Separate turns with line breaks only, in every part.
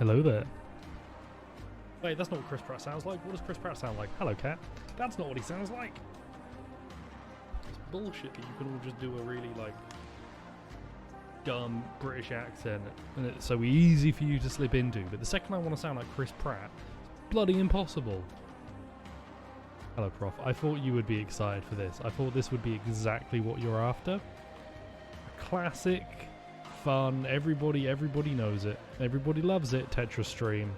Hello there. Wait, that's not what Chris Pratt sounds like. What does Chris Pratt sound like? Hello, cat. That's not what he sounds like. It's bullshit that you can all just do a really, like, dumb British accent and it's so easy for you to slip into. But the second I want to sound like Chris Pratt, it's bloody impossible. Hello, Prof. I thought you would be excited for this. I thought this would be exactly what you're after. A classic, fun, everybody knows it. Everybody loves it, Tetris stream.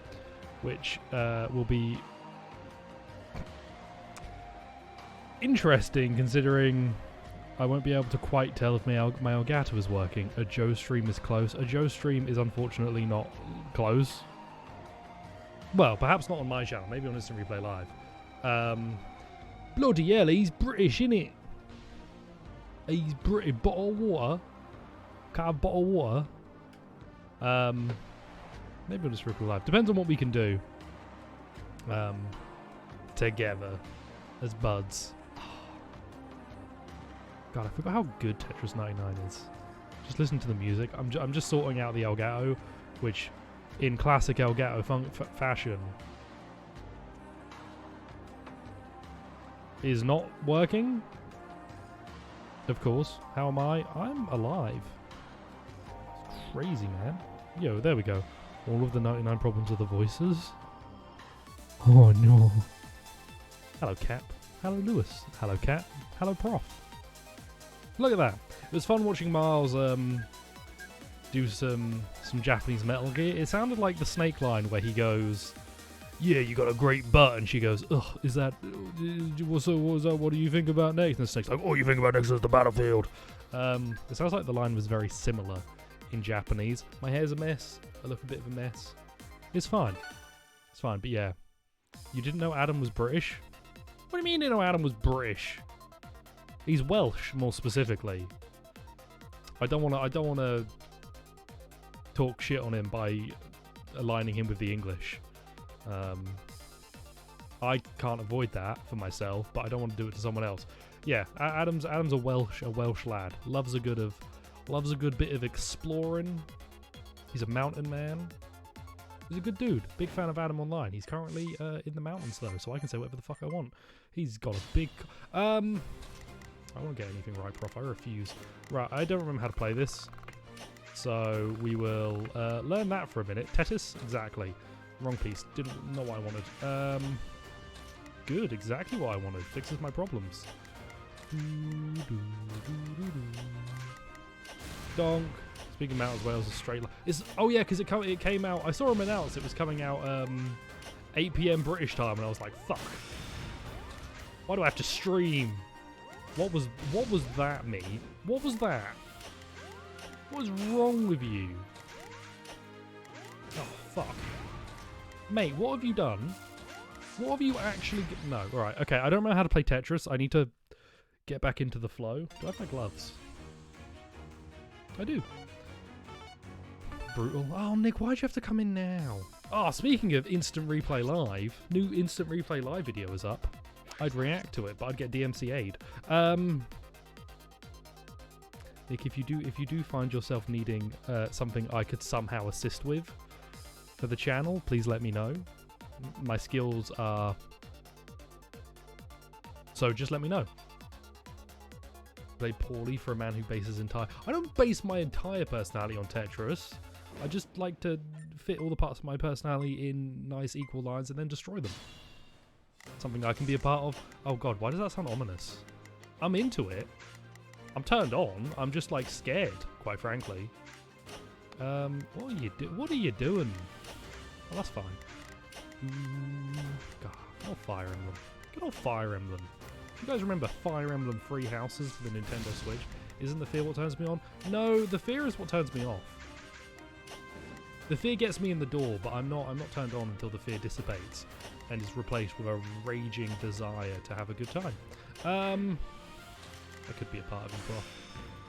Which will be interesting considering I won't be able to quite tell if my Elgato is working. A Joe stream is close. A Joe stream is unfortunately not close. Well, perhaps not on my channel. Maybe on Instant Replay Live. Bloody hell, he's British, innit? He's British. Bottle of water. Can't have a bottle of water. Maybe we'll just Replay Live. Depends on what we can do. Together. As buds. God, I forgot how good Tetris 99 is. Just listen to the music. I'm just sorting out the Elgato, which, in classic Elgato fashion, is not working. Of course. How am I? I'm alive. It's crazy, man. Yo, there we go. All of the 99 problems of the voices. Oh no. Hello, Cap. Hello, Lewis. Hello, Cat. Hello, Prof. Look at that. It was fun watching Miles do some Japanese Metal Gear. It sounded like the Snake line where he goes, "Yeah, you got a great butt," and she goes, "Ugh, is that? So what was that? What do you think about next?" And the Snake's like, "Oh, you think about next is the battlefield." It sounds like the line was very similar in Japanese. My hair's a mess. I look a bit of a mess. It's fine. It's fine. But yeah, you didn't know Adam was British? What do you mean you didn't know Adam was British? He's Welsh, more specifically. I don't want to talk shit on him by aligning him with the English. I can't avoid that for myself, but I don't want to do it to someone else. Yeah, Adam's a Welsh lad. Loves a good bit of exploring. He's a mountain man. He's a good dude. Big fan of Adam Online. He's currently in the mountains though, so I can say whatever the fuck I want. He's got a big. I won't get anything right, Prof. I refuse. Right, I don't remember how to play this, so we will learn that for a minute. Tetris, exactly. Wrong piece. Not what I wanted. Good, exactly what I wanted. Fixes my problems. Donk. Speaking of Mountains, Wales is straight line. Oh yeah, because it came out. I saw him announce it was coming out 8 PM British time, and I was like, fuck. Why do I have to stream? What was that, me? What was that? What was wrong with you? Oh fuck, mate. What have you done? What have you actually? No, right. Okay, I don't know how to play Tetris. I need to get back into the flow. Do I have my gloves? I do. Brutal. Oh, Nick, why'd you have to come in now? Oh, speaking of Instant Replay Live, new Instant Replay Live video is up. I'd react to it, but I'd get DMCA'd. Nick, if you do find yourself needing something I could somehow assist with for the channel, please let me know. My skills are... So just let me know. Play poorly for a man who bases entire... I don't base my entire personality on Tetris. I just like to fit all the parts of my personality in nice equal lines and then destroy them. Something I can be a part of. Oh god, why does that sound ominous? I'm into it. I'm turned on. I'm just like scared, quite frankly. What are you doing? Oh, that's fine. God, good old Fire Emblem. Good old Fire Emblem. Do you guys remember Fire Emblem Three Houses for the Nintendo Switch? Isn't the fear what turns me on? No, the fear is what turns me off. The fear gets me in the door, but I'm not turned on until the fear dissipates and is replaced with a raging desire to have a good time. I could be a part of you, Prof.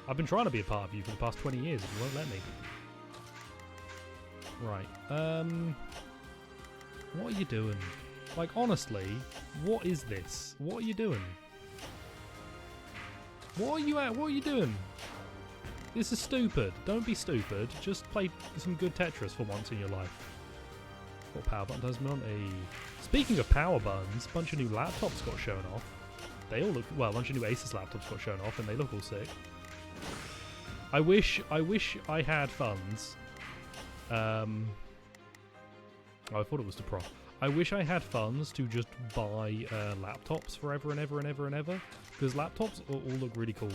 I've been trying to be a part of you for the past 20 years and you won't let me. Right. What are you doing? Like, honestly, what is this? What are you doing? What are you at? What are you doing? This is stupid. Don't be stupid. Just play some good Tetris for once in your life. What power button has been on? Speaking of power buttons, a bunch of new laptops got shown off. They all look, well, a bunch of new Asus laptops got shown off, and they look all sick. I wish I had funds. Oh, I thought it was to Pro. I wish I had funds to just buy laptops forever and ever and ever and ever, because laptops all look really cool.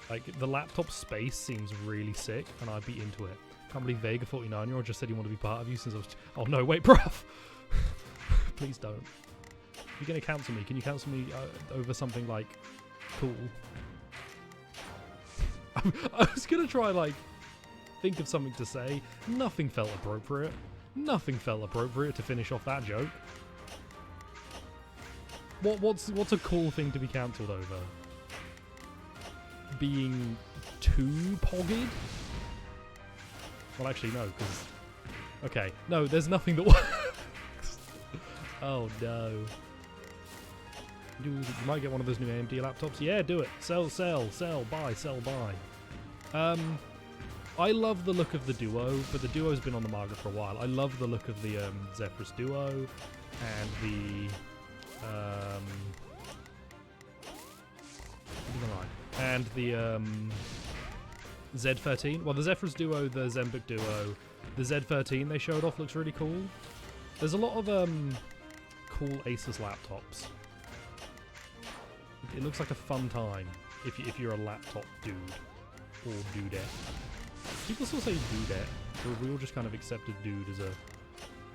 Like, the laptop space seems really sick, and I'd be into it. Can't believe Vega 49-year-old just said he wanted to be part of you since I was... Oh no, wait, bruv! Please don't. You're gonna cancel me. Can you cancel me over something, like, cool? I was gonna try, like, think of something to say. Nothing felt appropriate. Nothing felt appropriate to finish off that joke. What's a cool thing to be cancelled over? Being too pogged? Well, actually, no, because... Okay, no, there's nothing that works. Oh, no. You might get one of those new AMD laptops. Yeah, do it. Sell, buy, sell, buy. I love the look of the Duo, but the Duo's been on the market for a while. I love the look of the Zephyrus Duo and the... and the Z13. Well, the Zephyrus Duo, the Zenbook Duo, the Z13 they showed off looks really cool. There's a lot of cool Asus laptops. It looks like a fun time if you're a laptop dude or dudette. People still say dudette, or we all just kind of accepted dude as a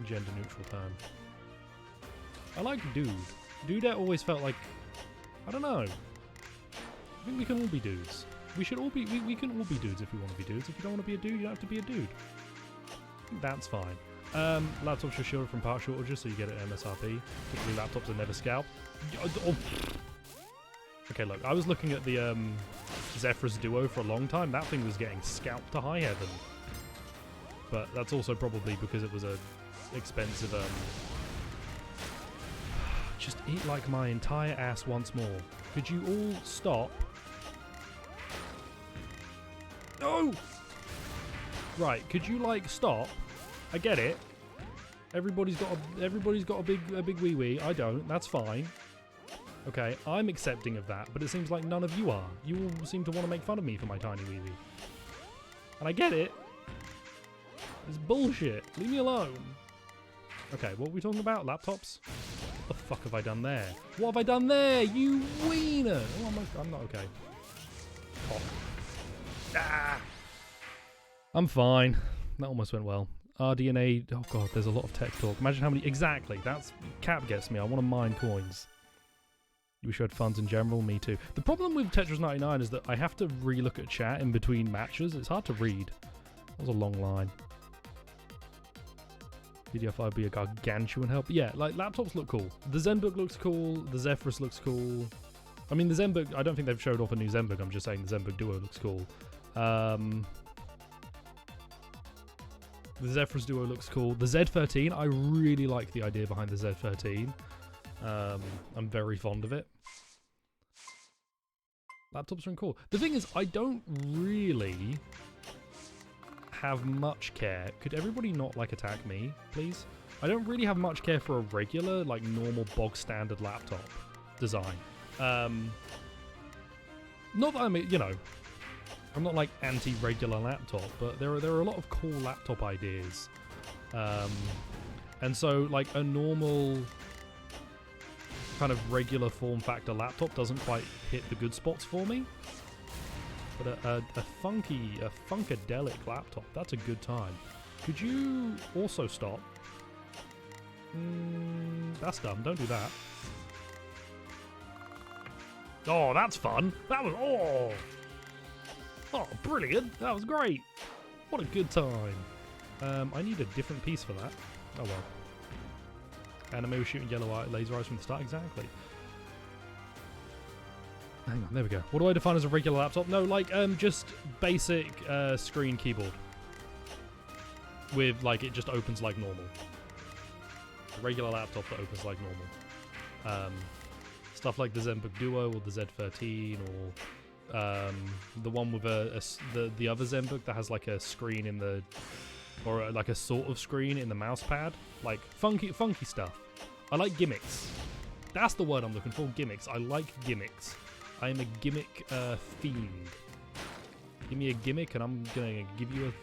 gender neutral term. I like dude. Dudette always felt like, I don't know. I think we can all be dudes. We should all be, we can all be dudes if we want to be dudes. If you don't want to be a dude, you don't have to be a dude. I think that's fine. Laptops are shielded from part shortages, so you get it at MSRP. Typically laptops are never scalped. Oh. Okay, look, I was looking at the Zephyrus Duo for a long time. That thing was getting scalped to high heaven. But that's also probably because it was a expensive... Just eat like my entire ass once more. Could you all stop? No! Right, could you, like, stop? I get it. Everybody's got a big wee wee. I don't. That's fine. Okay, I'm accepting of that, but it seems like none of you are. You all seem to want to make fun of me for my tiny wee wee. And I get it. It's bullshit. Leave me alone. Okay, what were we talking about? Laptops? What the fuck have I done there? What have I done there, you wiener? Oh, I'm not okay. Cock. Ah! I'm fine. That almost went well. RDNA. Oh god, there's a lot of tech talk. Imagine how many. Exactly. That's. Cap gets me. I want to mine coins. You wish you had funds in general. Me too. The problem with Tetris 99 is that I have to relook at chat in between matches. It's hard to read. That was a long line. DDR5 would be a gargantuan help. Yeah, like laptops look cool. The Zenbook looks cool. The Zephyrus looks cool. I mean, the Zenbook. I don't think they've showed off a new Zenbook. I'm just saying the Zenbook Duo looks cool. The Zephyrus Duo looks cool. The Z13, I really like the idea behind the Z13. I'm very fond of it. Laptops are cool. The thing is, I don't really have much care. Could everybody not, like, attack me, please? I don't really have much care for a regular, like, normal bog standard laptop design. Not that I'm, you know, I'm not like anti-regular laptop, but there are a lot of cool laptop ideas. And so, like, a normal kind of regular form factor laptop doesn't quite hit the good spots for me. But a funkadelic laptop, that's a good time. Could you also stop? That's dumb, don't do that. Oh, that's fun. That was, oh, brilliant. That was great. What a good time. I need a different piece for that. Oh well. Anime was shooting yellow laser eyes from the start, exactly. Hang on, there we go. What do I define as a regular laptop? No, like, just basic screen keyboard. With, like, it just opens like normal. A regular laptop that opens like normal. Stuff like the Zenbook Duo or the Z13 or the one with the other Zenbook that has like a screen in the or like a sort of screen in the mouse pad. Like funky stuff. I like gimmicks. That's the word I'm looking for, gimmicks. I like gimmicks. I am a gimmick fiend. Give me a gimmick and I'm gonna give you a...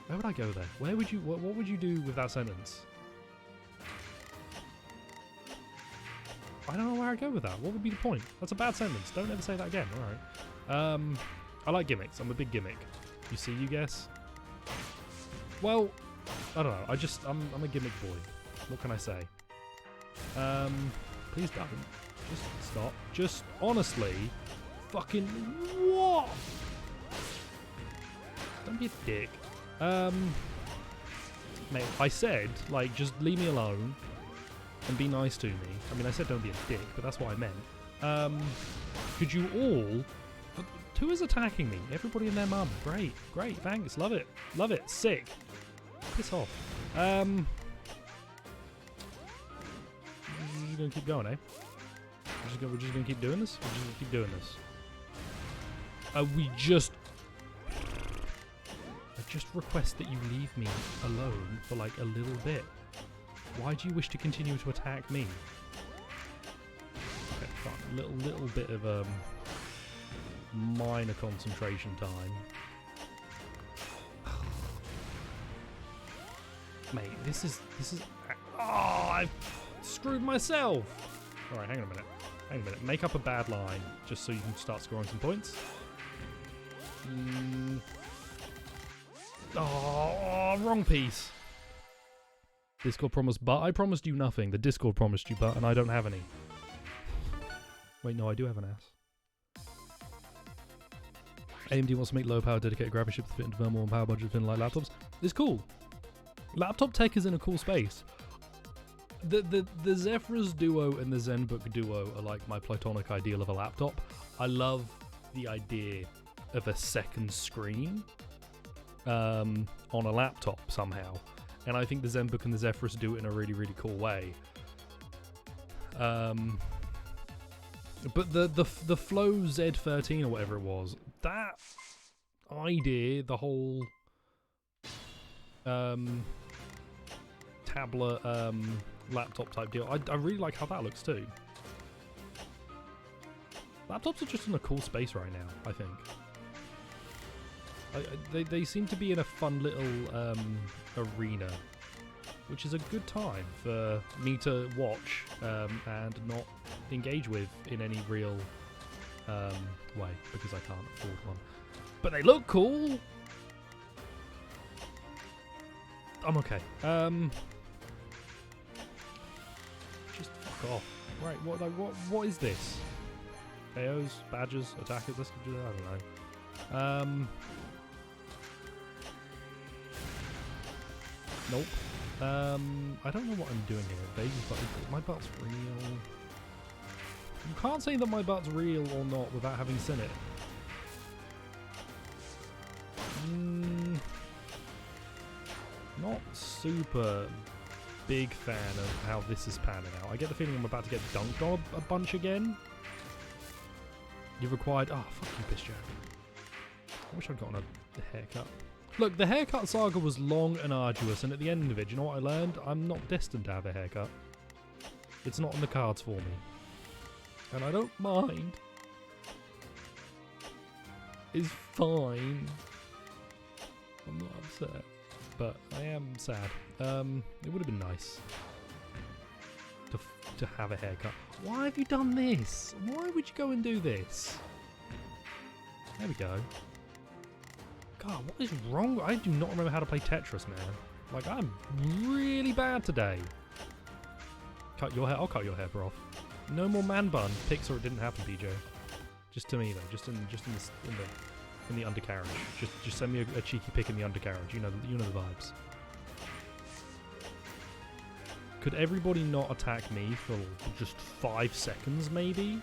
Where would I go there? Where would you... What would you do with that sentence? I don't know where I'd go with that. What would be the point? That's a bad sentence. Don't ever say that again. Alright. I like gimmicks. I'm a big gimmick. You see, you guess? Well, I don't know. I'm a gimmick boy. What can I say? Please don't. Just stop. Just honestly, fucking what? Don't be a dick. Mate, I said, like, just leave me alone and be nice to me. I mean, I said don't be a dick, but that's what I meant. Could you all... Who is attacking me? Everybody and their mum. Great, great, thanks, love it. Love it, sick. Piss off. We're gonna keep going, eh? We're just gonna keep doing this? We're just gonna keep doing this. I just request that you leave me alone for like a little bit. Why do you wish to continue to attack me? Okay, fine. Little bit of minor concentration time. Mate, this is oh, I've screwed myself. All right, hang on a minute. Hang on a minute. Make up a bad line just so you can start scoring some points. Oh, wrong piece. Discord promised, but I promised you nothing. The Discord promised you, but, and I don't have any. Wait, no, I do have an ass. AMD wants to make low-power dedicated graphics chips that fit into thermal and power budgets within like laptops. It's cool. Laptop tech is in a cool space. The Zephyrus Duo and the ZenBook Duo are like my platonic ideal of a laptop. I love the idea of a second screen on a laptop somehow. And I think the ZenBook and the Zephyrus do it in a really, really cool way. But the Flow Z13 or whatever it was, that idea, the whole tablet laptop type deal, I really like how that looks too. Laptops are just in a cool space right now, I think. They seem to be in a fun little arena, which is a good time for me to watch and not engage with in any real way, because I can't afford one. But they look cool! I'm okay. Just fuck off. Right, what is this? KOs, badges, attackers, let's do that, I don't know. Nope. I don't know what I'm doing here. Baby butt. My butt's real. You can't say that my butt's real or not without having seen it. Not super big fan of how this is panning out. I get the feeling I'm about to get dunked on a bunch again. You've required... Oh, fuck you, piss jack. I wish I'd gotten a haircut. Look, the haircut saga was long and arduous, and at the end of it, do you know what I learned? I'm not destined to have a haircut. It's not on the cards for me. And I don't mind. It's fine. I'm not upset. But I am sad. It would have been nice to have a haircut. Why have you done this? Why would you go and do this? There we go. God, what is wrong? I do not remember how to play Tetris, man. Like, I'm really bad today. Cut your hair. I'll cut your hair, bro. No more man bun. Pics or it didn't happen, PJ. Just to me though. Just in the undercarriage. Just send me a cheeky pic in the undercarriage. You know the vibes. Could everybody not attack me for just 5 seconds, maybe?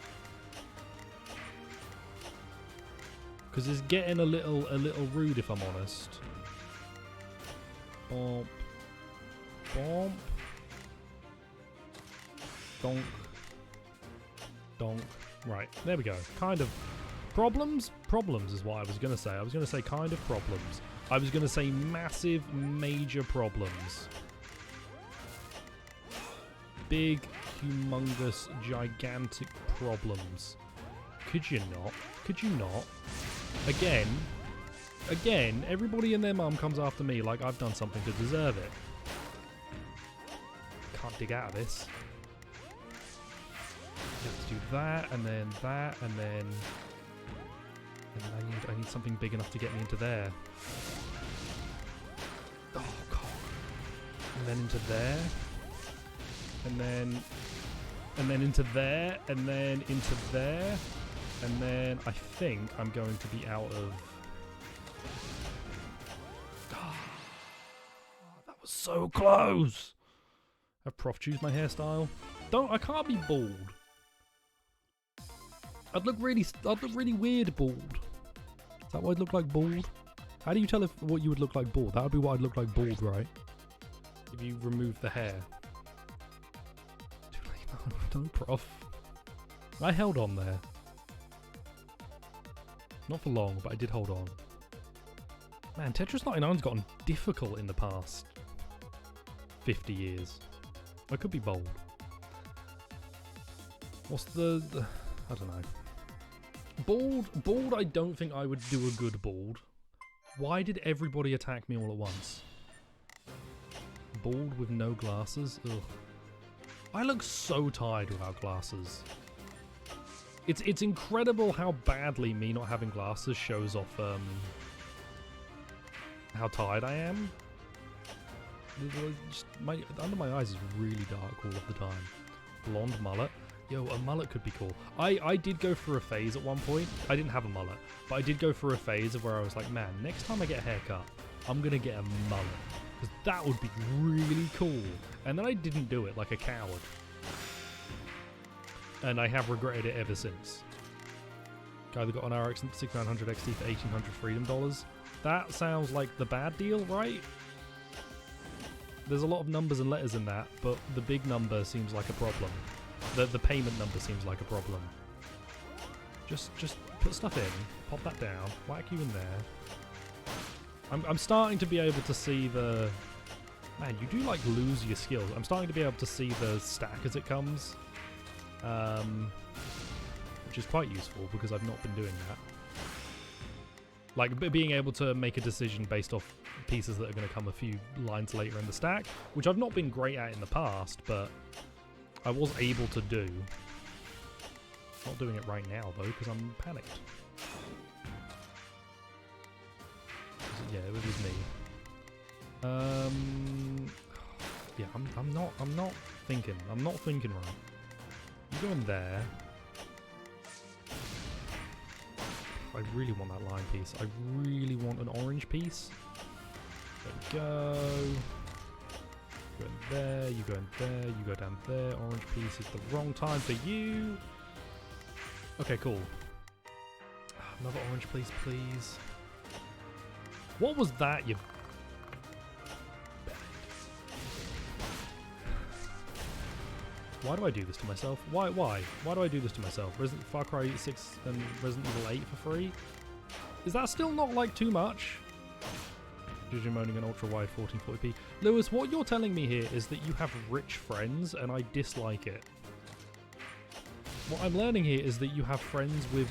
Because it's getting a little rude, if I'm honest. Bomp. Bomp. Donk. Donk. Right, there we go. Kind of. Problems? Problems is what I was going to say. I was going to say kind of problems. I was going to say massive, major problems. Big, humongous, gigantic problems. Could you not? Could you not? Again, everybody and their mum comes after me like I've done something to deserve it. Can't dig out of this. Let's do that, and then that, and then I need something big enough to get me into there. Oh god. And then into there. And then into there, and then into there. And then I think I'm going to be out of... Oh, that was so close! Have Prof choose my hairstyle? I can't be bald. I'd look really weird bald. Is that what I'd look like bald? How do you tell what you would look like bald? That would be what I'd look like bald, right? If you remove the hair. Too late. No, Prof. I held on there. Not for long, but I did hold on. Man, Tetris 99's gotten difficult in the past 50 years. I could be bold. What's the I don't know. Bald, I don't think I would do a good bald. Why did everybody attack me all at once? Bald with no glasses? Ugh. I look so tired without glasses. It's incredible how badly me not having glasses shows off how tired I am. Under my eyes is really dark all of the time. Blonde mullet. Yo, a mullet could be cool. I did go through a phase at one point. I didn't have a mullet, but I did go through a phase of where I was like, man, next time I get a haircut, I'm going to get a mullet. Because that would be really cool. And then I didn't do it like a coward. And I have regretted it ever since. Guy that got an RX 6900 XT for 1800 freedom dollars. That sounds like the bad deal, right? There's a lot of numbers and letters in that, but the big number seems like a problem. The payment number seems like a problem. Just put stuff in, pop that down, whack you in there. I'm starting to be able to see the... Man, you do like lose your skills. I'm starting to be able to see the stack as it comes. Which is quite useful because I've not been doing that. Like being able to make a decision based off pieces that are going to come a few lines later in the stack, which I've not been great at in the past, but I was able to do. Not doing it right now though because I'm panicked. Yeah, it was me. Yeah, I'm not thinking. I'm not thinking right. You go in there. I really want that line piece. I really want an orange piece. There we go. You go in there, you go in there, you go down there. Orange piece is the wrong time for you. Okay, cool. Another orange piece, please. What was that, you... Why do I do this to myself? Why? Why do I do this to myself? Far Cry 6 and Resident Evil 8 for free? Is that still not like too much? Juju moaning an ultra wide 1440p. Lewis, what you're telling me here is that you have rich friends and I dislike it. What I'm learning here is that you have friends with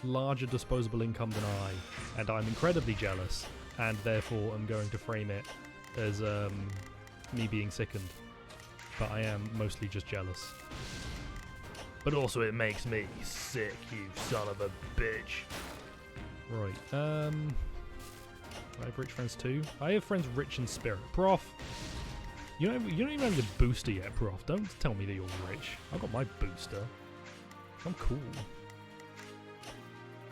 larger disposable income than I, and I'm incredibly jealous, and therefore I'm going to frame it as me being sickened. But I am mostly just jealous. But also it makes me sick, you son of a bitch. Right, I have rich friends too. I have friends rich in spirit. Prof, you don't even have your booster yet, Prof. Don't tell me that you're rich. I've got my booster. I'm cool.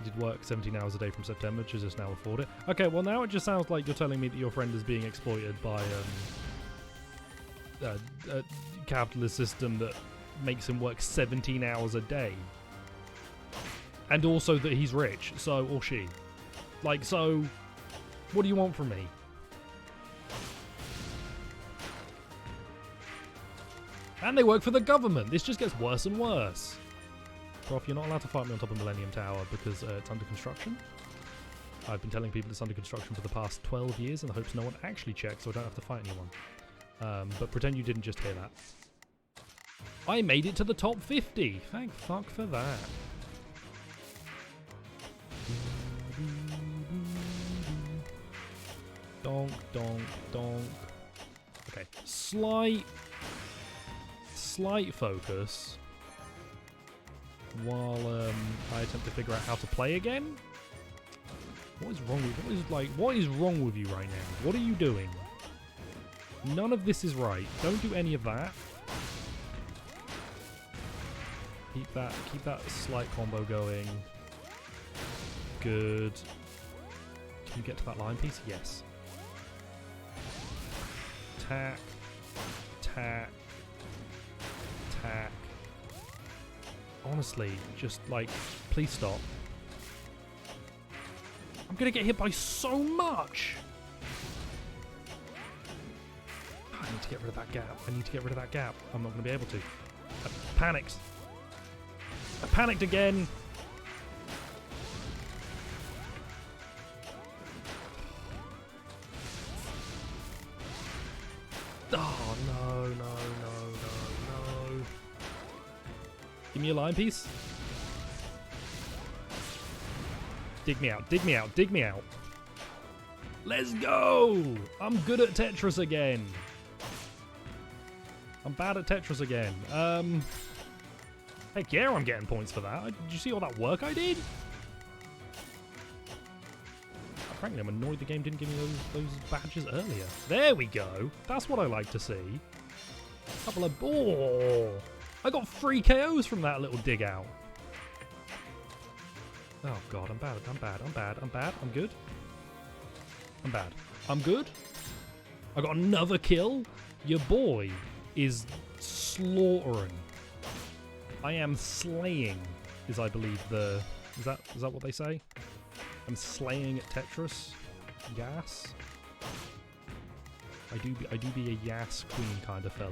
I did work 17 hours a day from September to just now afford it. Okay, well now it just sounds like you're telling me that your friend is being exploited by a capitalist system that makes him work 17 hours a day. And also that he's rich, so, or she. Like, so, what do you want from me? And they work for the government. This just gets worse and worse. Prof, you're not allowed to fight me on top of Millennium Tower because it's under construction. I've been telling people it's under construction for the past 12 years in the hopes no one actually checks so I don't have to fight anyone. But pretend you didn't just hear that. I made it to the top 50! Thank fuck for that. Donk, donk, donk. Okay, slight focus while I attempt to figure out how to play again. What is wrong with what is wrong with you right now? What are you doing? None of this is right. Don't do any of that. Keep that slight combo going. Good. Can you get to that line piece? Yes. Tack. Tack. Tack. Honestly, just like, please stop. I'm gonna get hit by so much! I need to get rid of that gap. I need to get rid of that gap. I'm not gonna be able to. I panicked. I panicked again! Oh, no, no, no, no, no. Give me a line piece. Dig me out, dig me out, dig me out. Let's go! I'm good at Tetris again. I'm bad at Tetris again. Heck yeah, I'm getting points for that. Did you see all that work I did? Frankly, I'm annoyed the game didn't give me those badges earlier. There we go. That's what I like to see. A couple of... Oh! I got 3 KOs from that little dig out. Oh god, I'm bad, I'm bad, I'm bad, I'm bad, I'm good. I'm bad. I'm good. I got another kill. Your boy is slaughtering. I am slaying, is I believe the... Is that what they say? I'm slaying at Tetris. Yas. I do be a Yas queen kind of fella.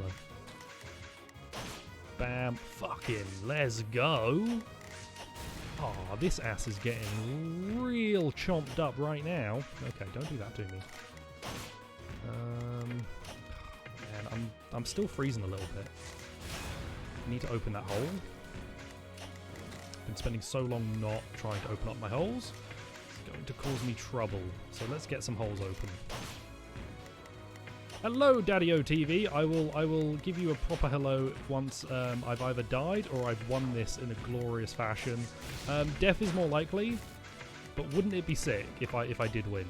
Bam. Fucking let's go. Aw, this ass is getting real chomped up right now. Okay, don't do that to me. Man, I'm still freezing a little bit. I need to open that hole. Been spending so long not trying to open up my holes. It's going to cause me trouble. So let's get some holes open. Hello, Daddy-O TV. I will give you a proper hello once I've either died or I've won this in a glorious fashion. Death is more likely, but wouldn't it be sick if I did win?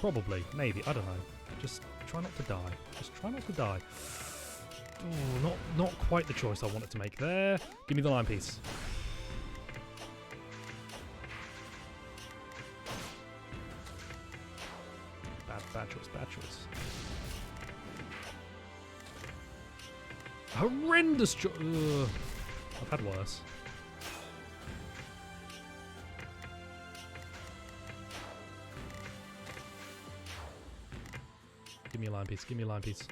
Probably, maybe, I don't know. Just try not to die. Just try not to die. Oh, not quite the choice I wanted to make there. Give me the line piece. Bad choice, bad choice. Horrendous choice. I've had worse. Give me a line piece, give me a line piece.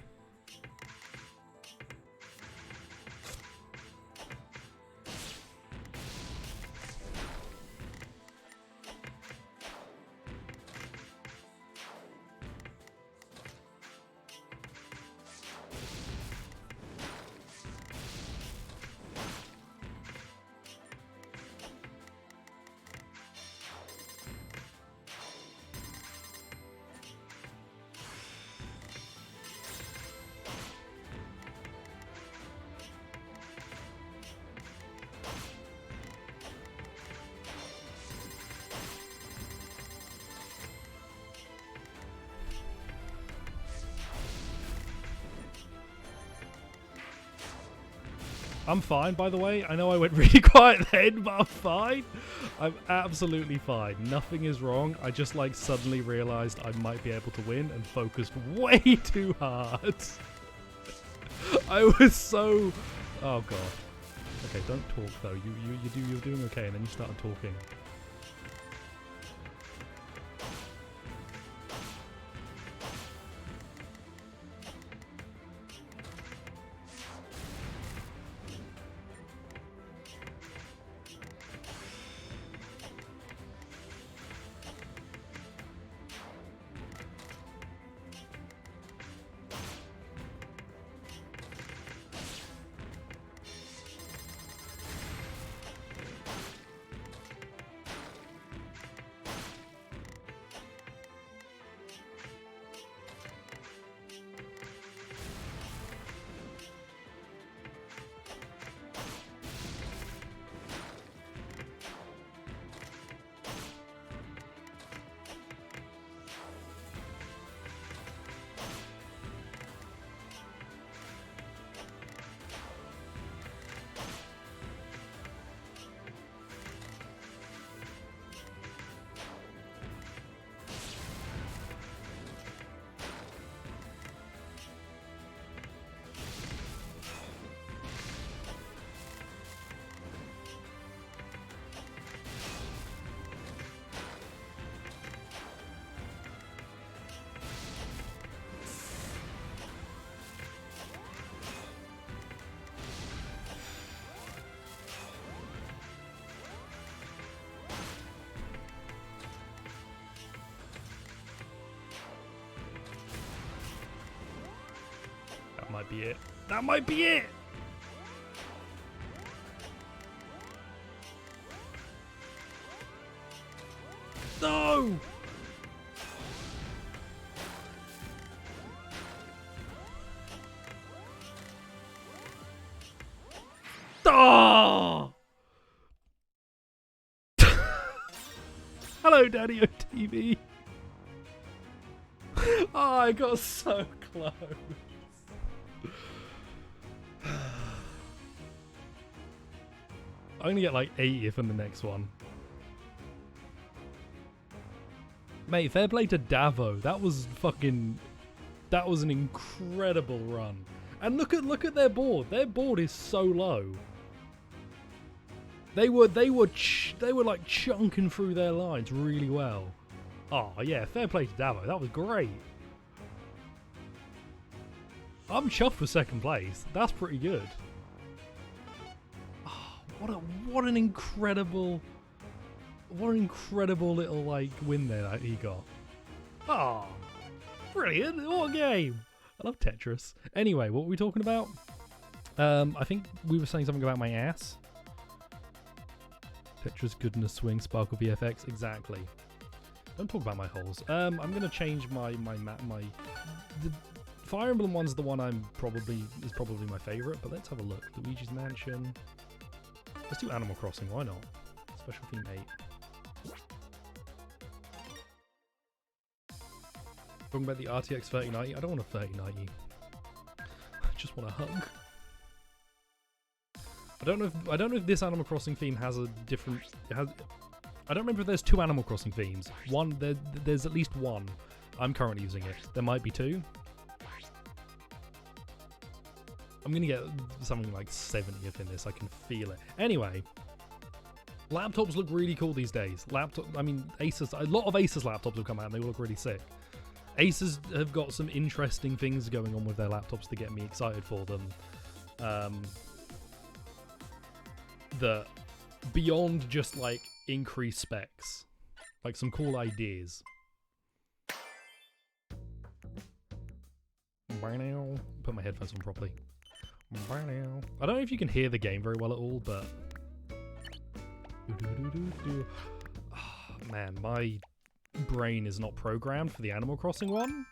I'm fine, by the way. I know I went really quiet then, but I'm fine. I'm absolutely fine. Nothing is wrong. I just, like, suddenly realized I might be able to win and focused way too hard. I was so... Oh, God. Okay, don't talk, though. You're doing okay, and then you started talking. might be it. That might be it! No! Oh! Hello, Daddy OTV. Oh, I got so close. I'm gonna get like 80 from the next one. Mate, fair play to Davo. That was an incredible run. And look at their board. Their board is so low. They were like chunking through their lines really well. Oh yeah, fair play to Davo. That was great. I'm chuffed with second place. That's pretty good. Oh, what an incredible little like win there that he got. Oh, brilliant! What a game! I love Tetris. Anyway, what were we talking about? I think we were saying something about my ass. Tetris, goodness, swing, sparkle, VFX. Exactly. Don't talk about my holes. I'm gonna change my the Fire Emblem one's the one is probably my favorite. But let's have a look. Luigi's Mansion. Let's do Animal Crossing. Why not? Special theme 8. Talking about the RTX 3090. I don't want a 3090. I just want a hug. I don't know if this Animal Crossing theme has a different. I don't remember if there's 2 Animal Crossing themes. There's at least 1. I'm currently using it. There might be 2. I'm gonna get something like 70th in this. I can feel it. Anyway, laptops look really cool these days. I mean, Asus. A lot of Asus laptops have come out and they all look really sick. Asus have got some interesting things going on with their laptops to get me excited for them. That beyond just like increased specs, like some cool ideas. Put my headphones on properly. I don't know if you can hear the game very well at all, but oh, man, my brain is not programmed for the Animal Crossing one.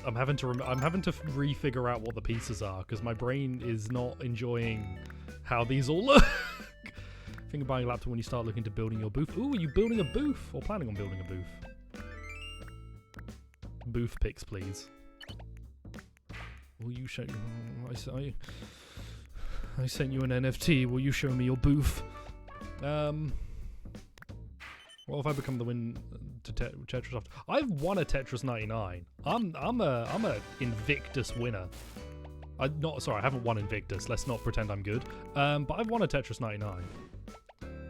I'm having to refigure out what the pieces are because my brain is not enjoying how these all look. Think of buying a laptop when you start looking to building your booth. Ooh, are you building a booth or planning on building a booth? Booth pics, please. Will you show? I sent you an NFT. Will you show me your booth? What if I become the win to Tetris? I've won a Tetris 99. I'm a Invictus winner. I haven't won Invictus. Let's not pretend I'm good. But I've won a Tetris 99.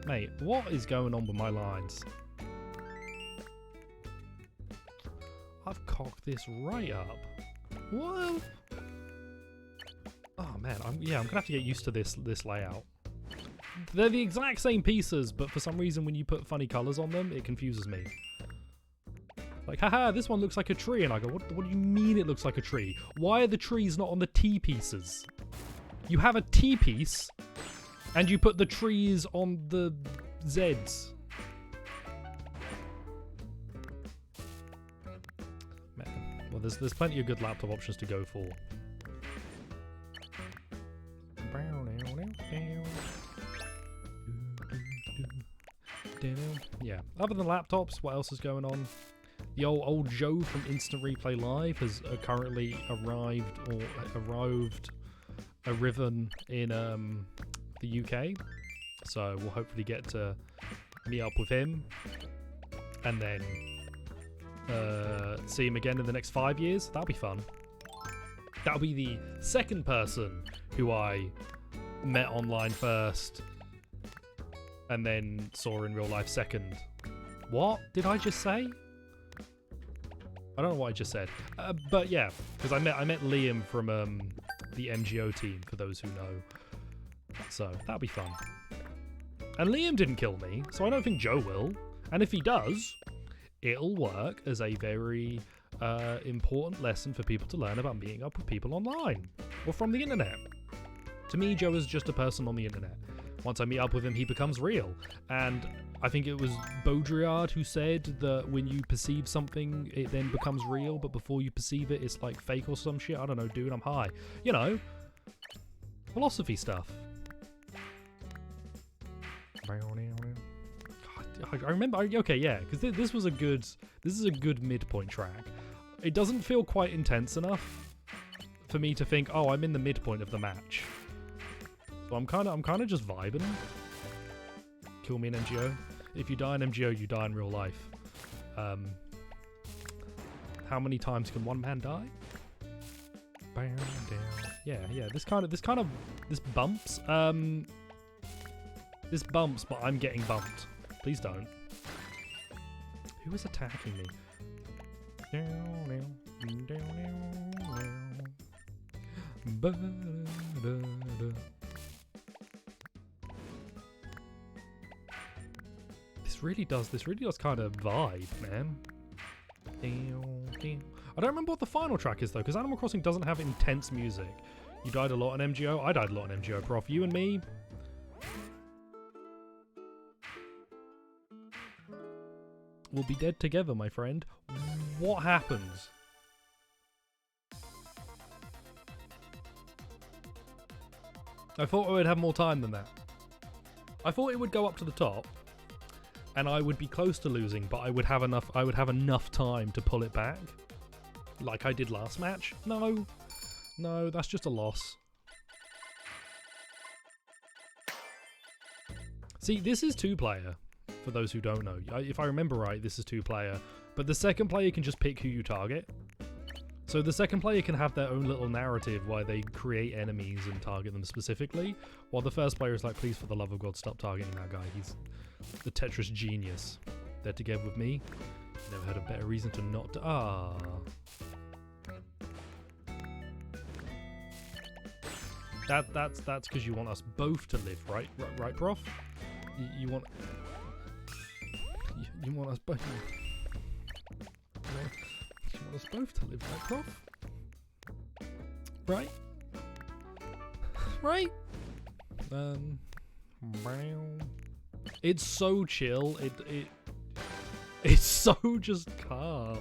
Mate, what is going on with my lines? I've cocked this right up. What? Oh man, I'm gonna have to get used to this layout. They're the exact same pieces, but for some reason when you put funny colours on them, it confuses me. Like, haha, this one looks like a tree, and I go, what do you mean it looks like a tree? Why are the trees not on the T pieces? You have a T piece, and you put the trees on the Zs. Man, well, there's plenty of good laptop options to go for. Yeah. Other than laptops, what else is going on? The old Joe from Instant Replay Live has currently arriven in the UK. So we'll hopefully get to meet up with him and then see him again in the next 5 years. That'll be fun. That'll be the second person who I met online first and then saw in real life second. What did I just say? I don't know what I just said. But yeah, because I met Liam from the MGO team, for those who know. So that'll be fun. And Liam didn't kill me, so I don't think Joe will. And if he does, it'll work as a very important lesson for people to learn about meeting up with people online or from the internet. To me, Joe is just a person on the internet. Once I meet up with him, he becomes real. And I think it was Baudrillard who said that when you perceive something, it then becomes real, but before you perceive it, it's like fake or some shit. I don't know, dude, I'm high. You know, philosophy stuff. God, I remember, okay, yeah, because this is a good midpoint track. It doesn't feel quite intense enough for me to think, oh, I'm in the midpoint of the match. So I'm kind of just vibing. Kill me in MGO. If you die in MGO, you die in real life. How many times can one man die? Bam, down. Yeah. This bumps. This bumps, but I'm getting bumped. Please don't. Who is attacking me? This really does kind of vibe, man. I don't remember what the final track is though, because Animal Crossing doesn't have intense music. You died a lot in MGO. I died a lot in MGO, Prof. You and me. We'll be dead together, my friend. What happens? I thought I would have more time than that. I thought it would go up to the top, and I would be close to losing, but I would have enough time to pull it back, like I did last match. No, that's just a loss. See, this is 2-player. For those who don't know, if I remember right, this is 2-player, but the second player can just pick who you target. So the second player can have their own little narrative where they create enemies and target them specifically, while the first player is like, please, for the love of God, stop targeting that guy. He's the Tetris genius. They're together with me. Never had a better reason to not... That's because you want us both to live, right? Right, Prof? You want... You want us both... You want us both to live, right, Prof? Right? Right? It's so chill. It's so just calm.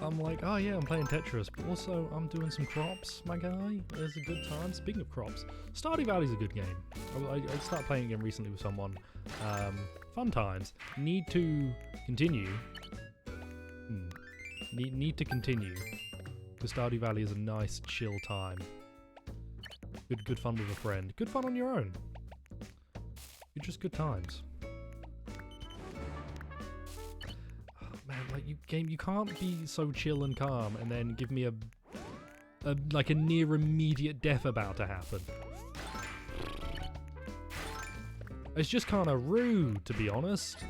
I'm like, oh yeah, I'm playing Tetris, but also I'm doing some crops, my guy. There's a good time. Speaking of crops, Stardew Valley's a good game. I started playing it again recently with someone. Fun times. Need to continue. Need to continue. Because Stardew Valley is a nice, chill time. Good fun with a friend. Good fun on your own. You're just good times. Man, like you can't be so chill and calm and then give me a near immediate death about to happen. It's just kind of rude, to be honest.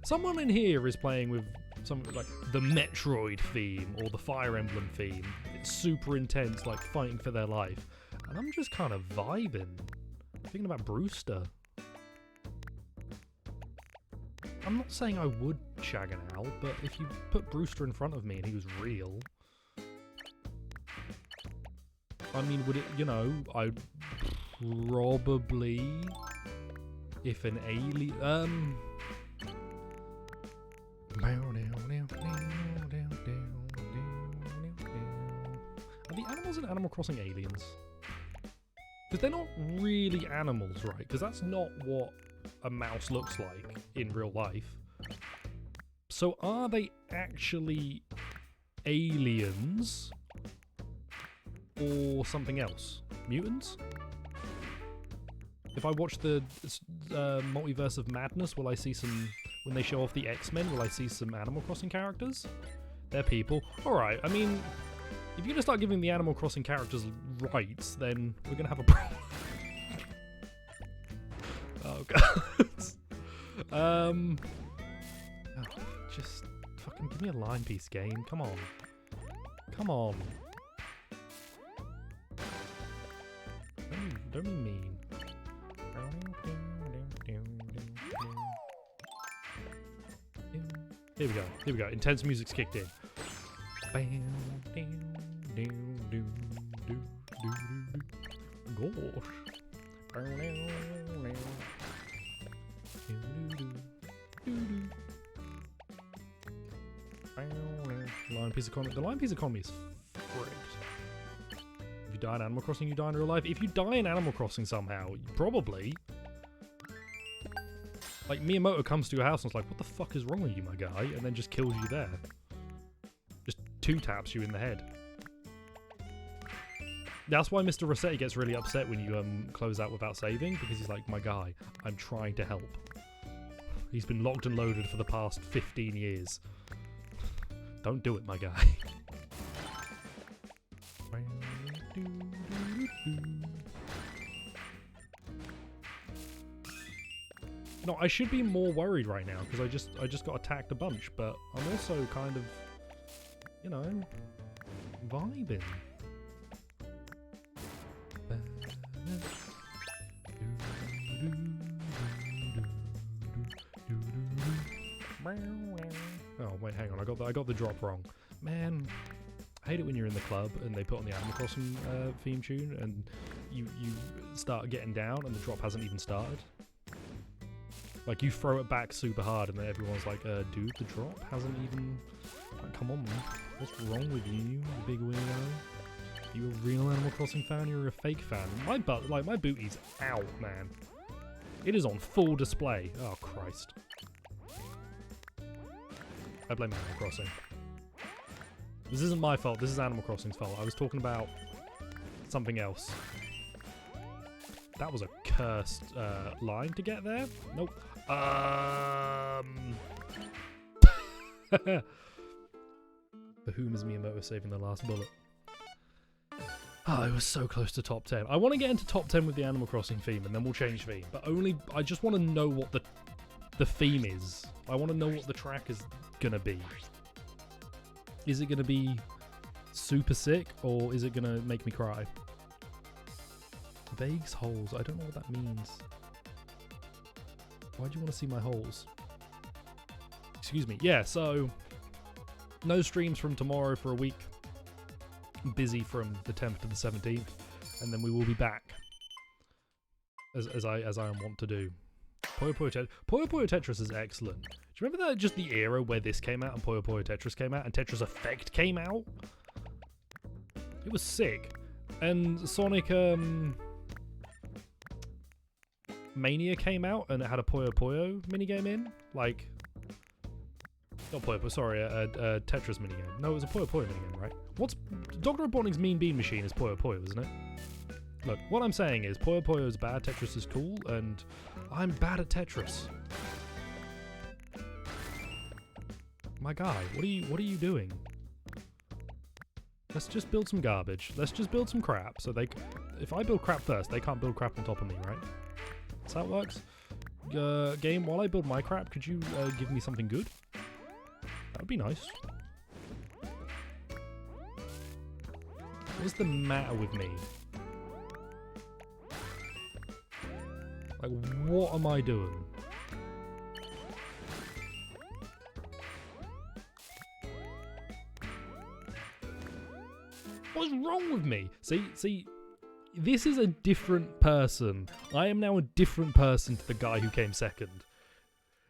Someone in here is playing with something like the Metroid theme or the Fire Emblem theme. It's super intense, like fighting for their life, and I'm just kind of vibing, thinking about Brewster. I'm not saying I would shag an owl, but if you put Brewster in front of me and he was real, I mean, would it, you know, I'd probably, if an alien, are the animals in Animal Crossing aliens? Because they're not really animals, right? Because that's not what a mouse looks like in real life. So are they actually aliens or something else? Mutants? If I watch the Multiverse of Madness, will I see some... When they show off the X-Men, will I see some Animal Crossing characters? They're people. Alright, I mean, if you're going to start giving the Animal Crossing characters rights, then we're going to have a problem. Oh, God. Just fucking give me a line piece game. Come on. Come on. Don't be mean. Here we go. Here we go. Intense music's kicked in. Bam, ding, ding, ding, ding, ding, ding. Gosh. Lion piece economy. The lion piece economy is frigged. If you die in Animal Crossing, you die in real life. If you die in Animal Crossing somehow, you probably. Like, Miyamoto comes to your house and is like, what the fuck is wrong with you, my guy? And then just kills you there. Just 2-taps you in the head. That's why Mr. Rossetti gets really upset when you close out without saving, because he's like, my guy, I'm trying to help. He's been locked and loaded for the past 15 years. Don't do it, my guy. No, I should be more worried right now because I just got attacked a bunch, but I'm also kind of, you know, vibing. Oh wait, hang on, I got the drop wrong. Man, I hate it when you're in the club and they put on the Animal Crossing theme tune and you start getting down and the drop hasn't even started. Like, you throw it back super hard and then everyone's like, dude, the drop hasn't even... Like, come on, man. What's wrong with you, you big weirdo? Are you a real Animal Crossing fan or you're a fake fan? My booty's out, man. It is on full display. Oh, Christ. I blame Animal Crossing. This isn't my fault, this is Animal Crossing's fault. I was talking about something else. That was a cursed line to get there. Nope. For whom is Miyamoto saving the last bullet? Oh, it was so close to top 10. I want to get into top 10 with the Animal Crossing theme, and then we'll change theme. But I just want to know what the theme is. I want to know what the track is gonna be. Is it gonna be super sick, or is it gonna make me cry? Vague's holes. I don't know what that means. Why do you want to see my holes? Excuse me. Yeah, so no streams from tomorrow for a week. I'm busy from the 10th to the 17th, and then we will be back as I am wont to do. Puyo Puyo Tetris is excellent. Do you remember that, just the era where this came out and Puyo Puyo Tetris came out and Tetris Effect came out? It was sick. And Sonic Mania came out and it had a Puyo Puyo minigame in. Like, not Puyo Puyo, sorry, a Tetris minigame. No, it was a Puyo Puyo minigame, right? What's Dr. Robotnik's Mean Bean Machine is Puyo Puyo, isn't it? Look, what I'm saying is Puyo Puyo is bad, Tetris is cool, and I'm bad at Tetris. My guy, what are you doing? Let's just build some garbage. Let's just build some crap. So if I build crap first, they can't build crap on top of me, right? That's how it works. Game, while I build my crap, could you give me something good? That would be nice. What's the matter with me? Like, what am I doing? What's wrong with me? See, this is a different person. I am now a different person to the guy who came second.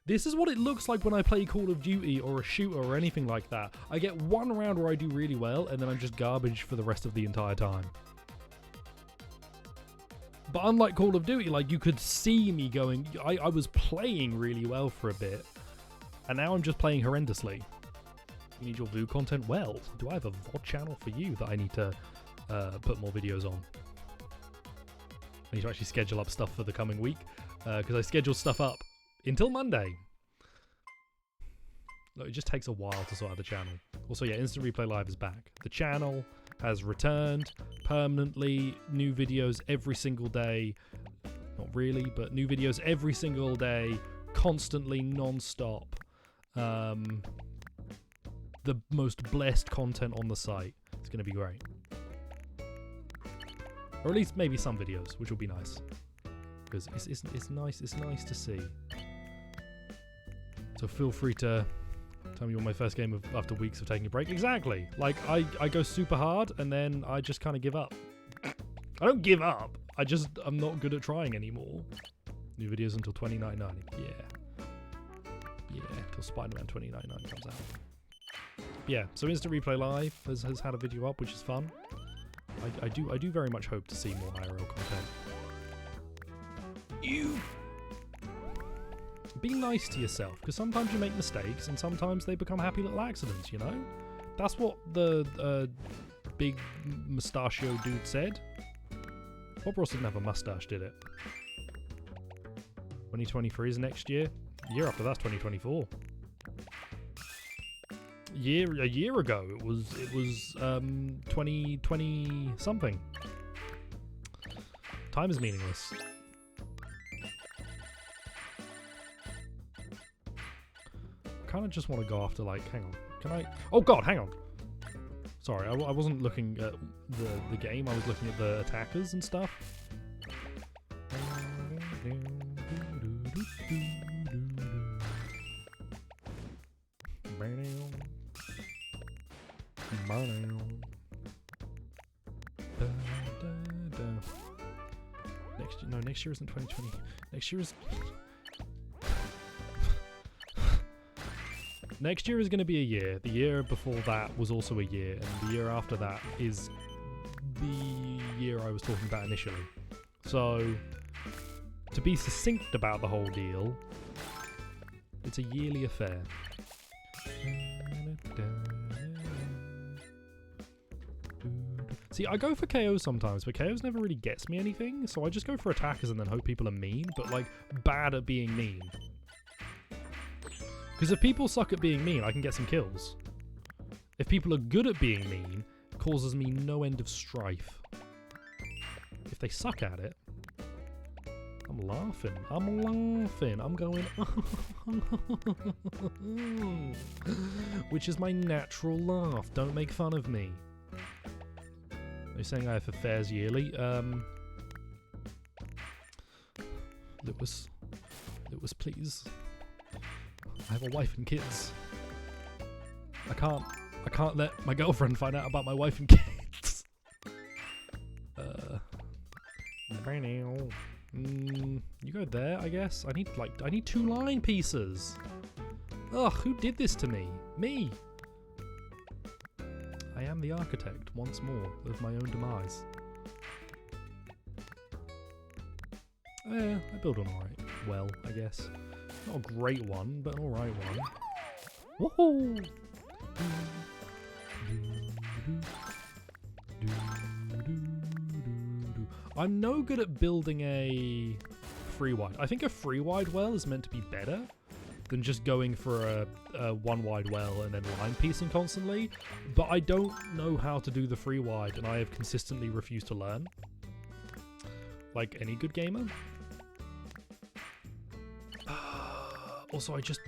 This is what it looks like when I play Call of Duty or a shooter or anything like that. I get one round where I do really well, and then I'm just garbage for the rest of the entire time. But unlike Call of Duty, like, you could see me going... I was playing really well for a bit, and now I'm just playing horrendously. You need your VOO content? Well, do I have a VOD channel for you that I need to put more videos on? I need to actually schedule up stuff for the coming week, because I scheduled stuff up until Monday. Look, it just takes a while to sort out the channel. Also, yeah, Instant Replay Live is back. The channel has returned permanently. New videos every single day. Not really, but new videos every single day, constantly, non-stop. The most blessed content on the site. It's going to be great. Or at least maybe some videos, which will be nice. Because it's nice to see. So feel free to Tell me you're my first game of after weeks of taking a break. Exactly. Like, I go super hard, and then I just kind of give up. I don't give up. I'm not good at trying anymore. New videos until 2099. Yeah. Yeah, until Spider-Man 2099 comes out. Yeah, so Instant Replay Live has had a video up, which is fun. I do very much hope to see more IRL content. Be nice to yourself, because sometimes you make mistakes, and sometimes they become happy little accidents, you know? That's what the big mustachio dude said. Bob Ross didn't have a mustache, did it? 2023 is next year. The year after that's 2024. A year ago it was 2020 something. Time is meaningless. Kind of just want to go after, like, hang on, can I? Oh god, hang on. Sorry, I wasn't looking at the game. I was looking at the attackers and stuff. Next year isn't 2020. Next year is. Next year is going to be a year. The year before that was also a year, and the year after that is the year I was talking about initially. So, to be succinct about the whole deal, it's a yearly affair. See, I go for KOs sometimes, but KOs never really gets me anything, so I just go for attackers and then hope people are mean, but, like, bad at being mean. Because if people suck at being mean, I can get some kills. If people are good at being mean, it causes me no end of strife. If they suck at it, I'm laughing. I'm going, which is my natural laugh. Don't make fun of me. They're saying I have affairs yearly. Lewis, please. I have a wife and kids. I can't let my girlfriend find out about my wife and kids. You go there, I guess. I need 2 line pieces. Ugh, who did this to me? Me. I am the architect once more of my own demise. I build one alright. Well, I guess. Not a great one, but an alright one. Woohoo! I'm no good at building a free wide. I think a free wide well is meant to be better than just going for a one wide well and then line piecing constantly, but I don't know how to do the free wide, and I have consistently refused to learn. Like any good gamer. Also, I just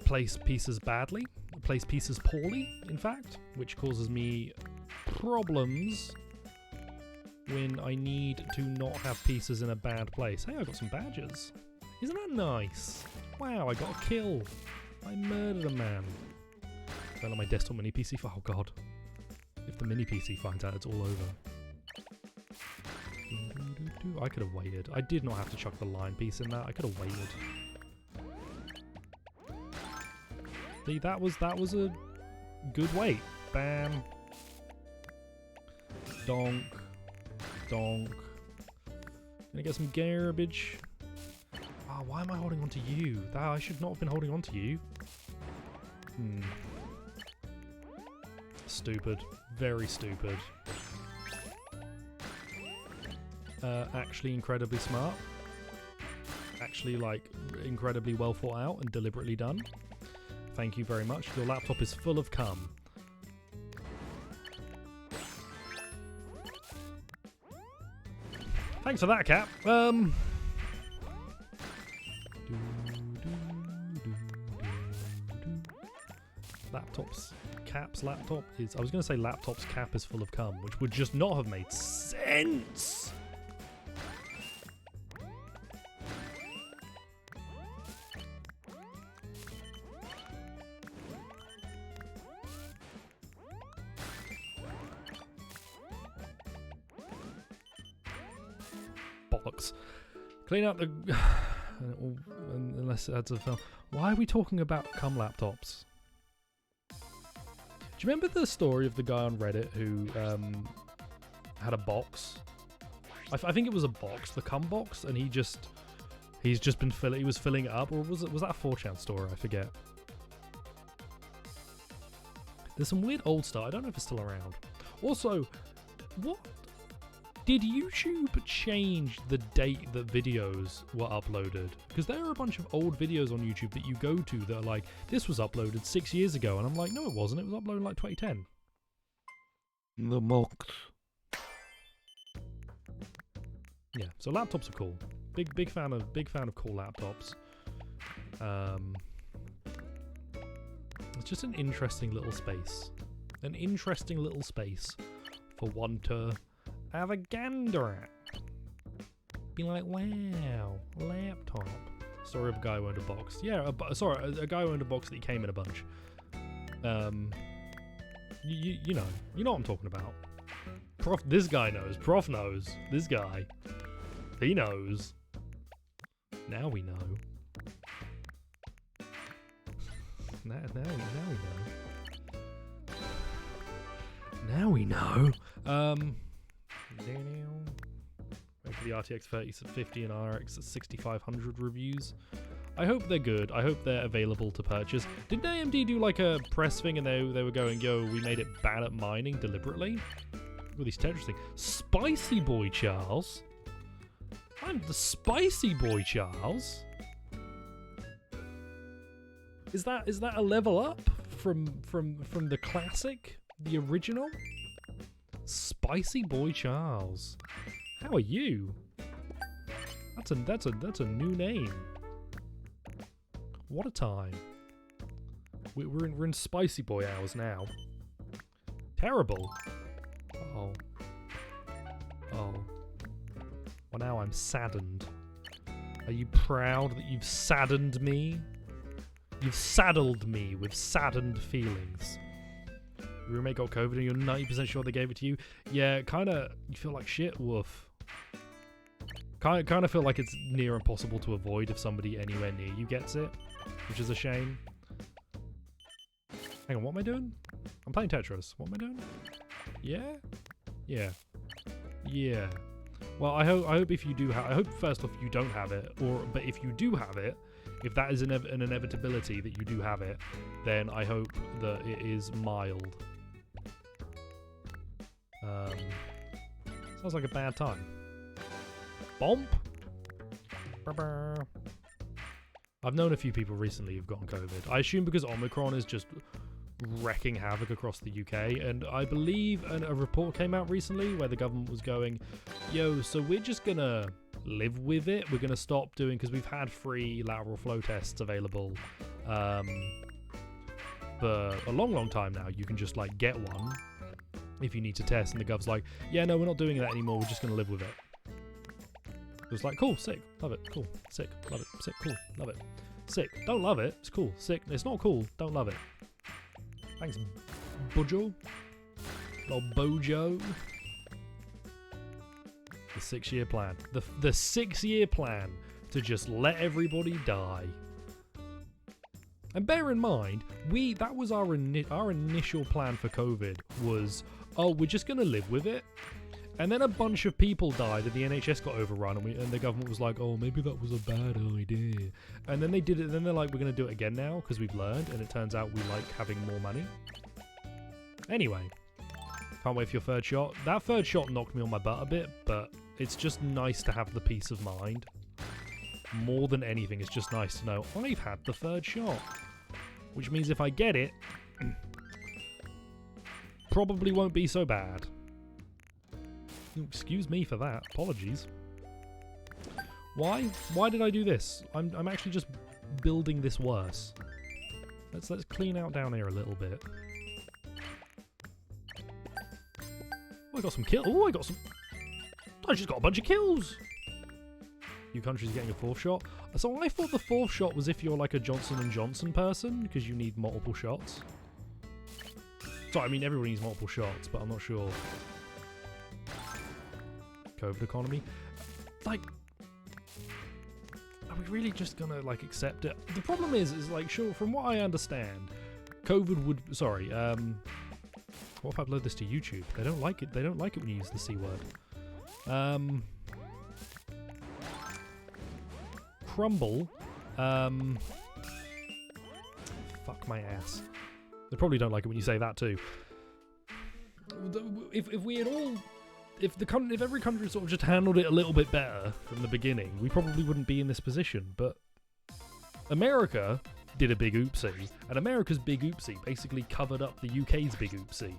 place pieces badly. Place pieces poorly, in fact, which causes me problems when I need to not have pieces in a bad place. Hey, I got some badges. Isn't that nice? Wow, I got a kill. I murdered a man. Fell on my desktop mini PC. Oh god. If the mini PC finds out, it's all over. I could have waited. I did not have to chuck the line piece in that. I could have waited. See, that was a good wait. Bam. Donk. Donk. Gonna get some garbage. Oh, why am I holding on to you? I should not have been holding on to you. Stupid. Very stupid. Actually incredibly smart. Actually, like, incredibly well thought out and deliberately done. Thank you very much. Your laptop is full of cum. Thanks for that, Cap. Laptop's Cap's laptop is... I was going to say laptop's cap is full of cum, which would just not have made sense. bollocks. Clean out the... unless it adds a film. Why are we talking about cum laptops? Do you remember the story of the guy on Reddit who had a box? I think it was a box, the cum box, and he's just been filling. He was filling it up, or was that a 4chan story? I forget. There's some weird old stuff. I don't know if it's still around. Also, what did YouTube change the date that videos were uploaded? Because there are a bunch of old videos on YouTube that you go to that are like, this was uploaded 6 years ago, and I'm like, no, it wasn't. It was uploaded like 2010. The box. Yeah, so laptops are cool. Big fan of cool laptops. It's just an interesting little space. An interesting little space for one to have a gander at. Be like, wow, laptop. Story of a guy who owned a box. Yeah, a guy who owned a box that he came in a bunch. You know what I'm talking about. This guy knows. Prof knows. This guy. He knows. Now we know. Now we know. Wait for the RTX 3050 and RX 6500 reviews. I hope they're good. I hope they're available to purchase. Didn't AMD do like a press thing and they were going, yo, we made it bad at mining deliberately? With these Tetris things. Spicy boy Charles. I'm the spicy boy Charles. Is that a level up from the classic, the original? Spicy boy Charles. How are you? That's a new name. What a time. We're in spicy boy hours now. Terrible. Oh. Well, now I'm saddened. Are you proud that you've saddened me? You've saddled me with saddened feelings. Your roommate got COVID and you're 90% sure they gave it to you? Yeah, kinda, you feel like shit, woof. Kinda feel like it's near impossible to avoid if somebody anywhere near you gets it, which is a shame. Hang on, what am I doing? I'm playing Tetris. What am I doing? Yeah? Yeah. Yeah. Well, I hope if you do have, I hope first off you don't have it, but if you do have it, if that is an inevitability that you do have it, then I hope that it is mild. Sounds like a bad time. Bomb. I've known a few people recently who've gotten COVID. I assume because Omicron is just wrecking havoc across the UK, and I believe a report came out recently where the government was going, yo, so we're just gonna live with it. We're gonna stop doing, because we've had free lateral flow tests available for a long time now. You can just like get one if you need to test, and the gov's like, yeah, no, we're not doing that anymore, we're just gonna live with it. It was like, cool, sick, love it, cool, sick, love it, sick, cool, love it, sick, don't love it, it's cool, sick, it's not cool, don't love it. Thanks, Bojo. Little Bojo. The 6-year plan. The 6-year plan to just let everybody die. And bear in mind, that was our initial plan for COVID was, oh, we're just going to live with it. And then a bunch of people died and the NHS got overrun and the government was like, oh, maybe that was a bad idea. And then they did it, and then they're like, we're going to do it again now because we've learned, and it turns out we like having more money. Anyway, can't wait for your third shot. That third shot knocked me on my butt a bit, but it's just nice to have the peace of mind. More than anything, it's just nice to know I've had the third shot. Which means if I get it, probably won't be so bad. Excuse me for that. Apologies. Why? Why did I do this? I'm actually just building this worse. Let's clean out down here a little bit. Oh, I got some kills. Oh, I just got a bunch of kills. You countries getting a 4th shot. So I thought the 4th shot was if you're like a Johnson & Johnson person, because you need multiple shots. So I mean, everybody needs multiple shots, but I'm not sure. COVID economy. like, are we really just gonna like accept it? The problem is like, sure, from what I understand, COVID would. Sorry, what if I upload this to YouTube? They don't like it. They don't like it when you use the C word. Crumble. Fuck my ass. They probably don't like it when you say that too. If we had all, if every country sort of just handled it a little bit better from the beginning, we probably wouldn't be in this position. But America did a big oopsie, and America's big oopsie basically covered up the UK's big oopsie.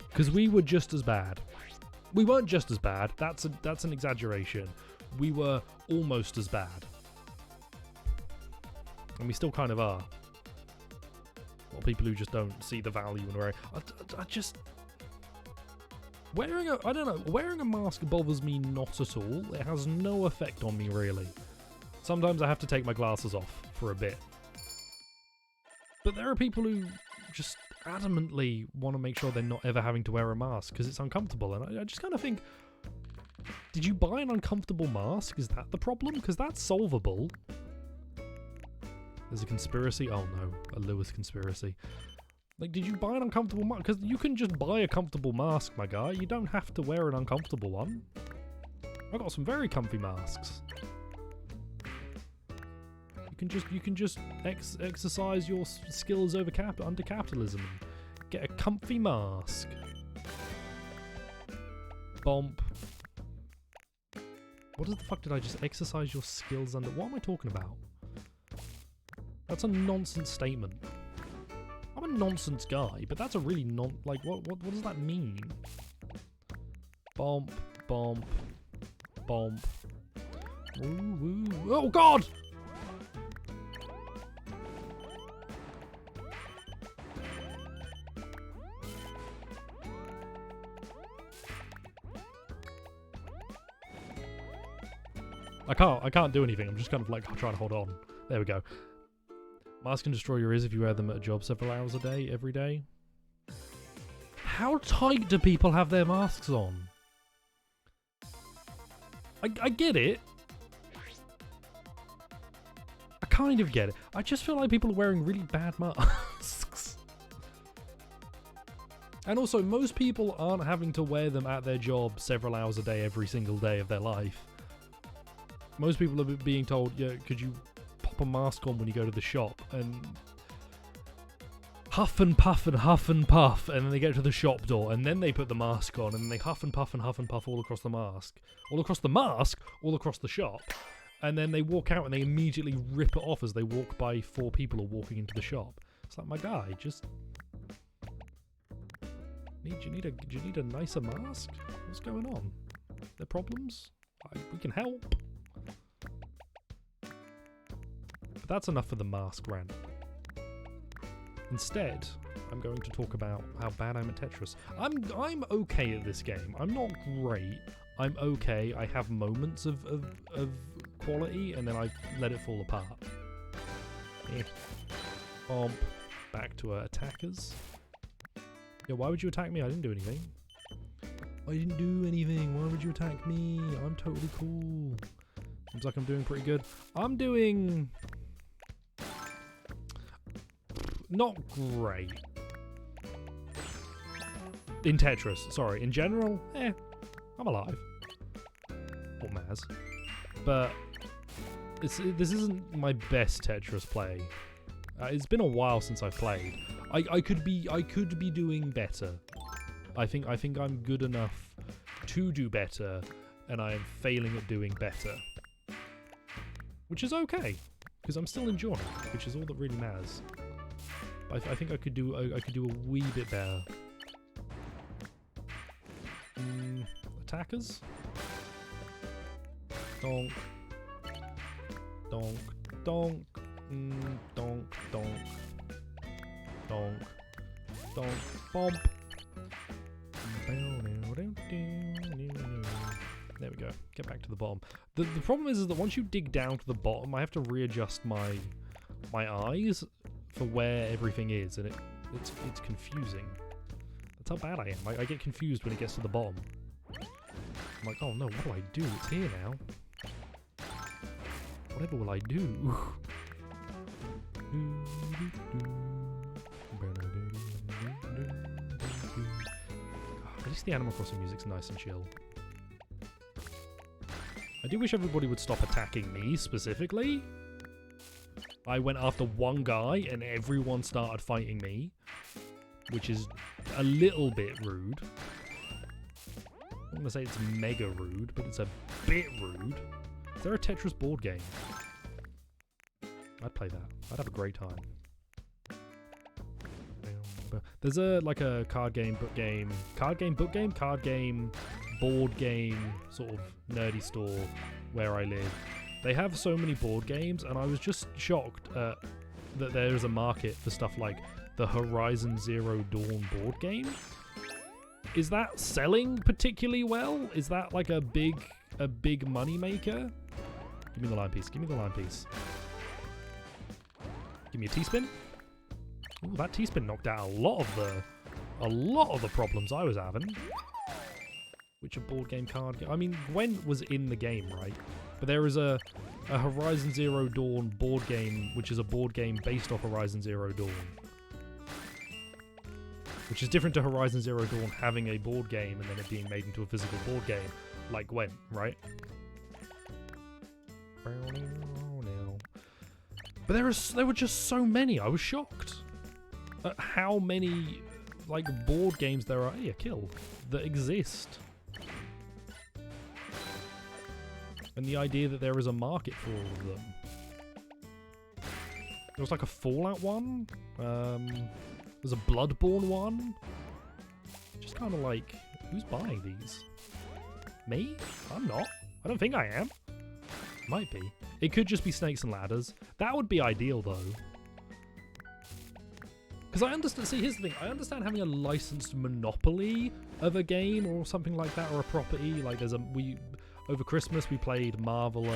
Because we were just as bad. We weren't just as bad. That's an exaggeration. We were almost as bad. And we still kind of are. A lot of people who just don't see the value in wearing. I just wearing a mask bothers me not at all. It has no effect on me really. Sometimes I have to take my glasses off for a bit. But there are people who just adamantly want to make sure they're not ever having to wear a mask because it's uncomfortable, and I just kind of think, did you buy an uncomfortable mask? Is that the problem? Because that's solvable. There's a conspiracy? Oh no, a Lewis conspiracy. Like, did you buy an uncomfortable mask? Because you can just buy a comfortable mask, my guy. You don't have to wear an uncomfortable one. I got some very comfy masks. You can just exercise your skills under capitalism and get a comfy mask. Bomp. What the fuck did I just exercise your skills under? What am I talking about? That's a nonsense statement. I'm a nonsense guy, but that's a really like what does that mean? Bomp, bomp, bomp. Ooh, ooh. Oh god! I can't do anything. I'm just kind of like trying to hold on. There we go. Mask can destroy your ears if you wear them at a job several hours a day, every day. How tight do people have their masks on? I get it. I kind of get it. I just feel like people are wearing really bad masks. And also, most people aren't having to wear them at their job several hours a day every single day of their life. Most people are being told, yeah, could you pop a mask on when you go to the shop, and huff and puff and huff and puff, and then they get to the shop door, and then they put the mask on, and they huff and puff all across the mask, all across the shop, and then they walk out and they immediately rip it off as they walk by 4 people or walking into the shop. It's like, my guy, just do you need a nicer mask? What's going on? There problems? We can help. But that's enough for the mask rant. Instead, I'm going to talk about how bad I'm at Tetris. I'm okay at this game. I'm not great. I'm okay. I have moments of quality, and then I let it fall apart. Bomb. Back to attackers. Yeah, why would you attack me? I didn't do anything. I didn't do anything. Why would you attack me? I'm totally cool. Seems like I'm doing pretty good. I'm doing not great. In Tetris, sorry. In general, I'm alive. Or Maz. But this isn't my best Tetris play. It's been a while since I've played. I could be doing better. I think I'm good enough to do better, and I am failing at doing better. Which is okay, because I'm still enjoying it, which is all that really matters. I think I could do a wee bit better. Attackers? Donk. Donk. Donk. Donk. Donk. Donk. Donk. Bomb. There we go. Get back to the bottom. The problem is that once you dig down to the bottom, I have to readjust my eyes for where everything is, and it's confusing. That's how bad I am. I get confused when it gets to the bottom. I'm like, oh no, what do I do? It's here now. Whatever will I do? At least the Animal Crossing music's nice and chill. I do wish everybody would stop attacking me, specifically. I went after one guy and everyone started fighting me, which is a little bit rude. I'm going to say it's mega rude, but it's a bit rude. Is there a Tetris board game? I'd play that. I'd have a great time. There's like a card game, book game, board game sort of nerdy store where I live. They have so many board games, and I was just shocked that there's a market for stuff like the Horizon Zero Dawn board game. Is that selling particularly well? Is that like a big money maker? Give me the line piece. Give me the line piece. Give me a T-spin. Ooh, that T-spin knocked out a lot of the problems I was having. Which a board game card game? I mean, Gwent was in the game, right? But there is a Horizon Zero Dawn board game, which is a board game based off Horizon Zero Dawn. Which is different to Horizon Zero Dawn having a board game and then it being made into a physical board game, like Gwent, right? But there were just so many. I was shocked at how many like board games there are. Yeah, kill that exist. And the idea that there is a market for all of them. There was like a Fallout one. There's a Bloodborne one. Just kind of like, who's buying these? Me? I'm not. I don't think I am. Might be. It could just be Snakes and Ladders. That would be ideal though. Because I understand, see here's the thing, I understand having a licensed monopoly of a game or something like that, or a property. Like over Christmas we played Marvel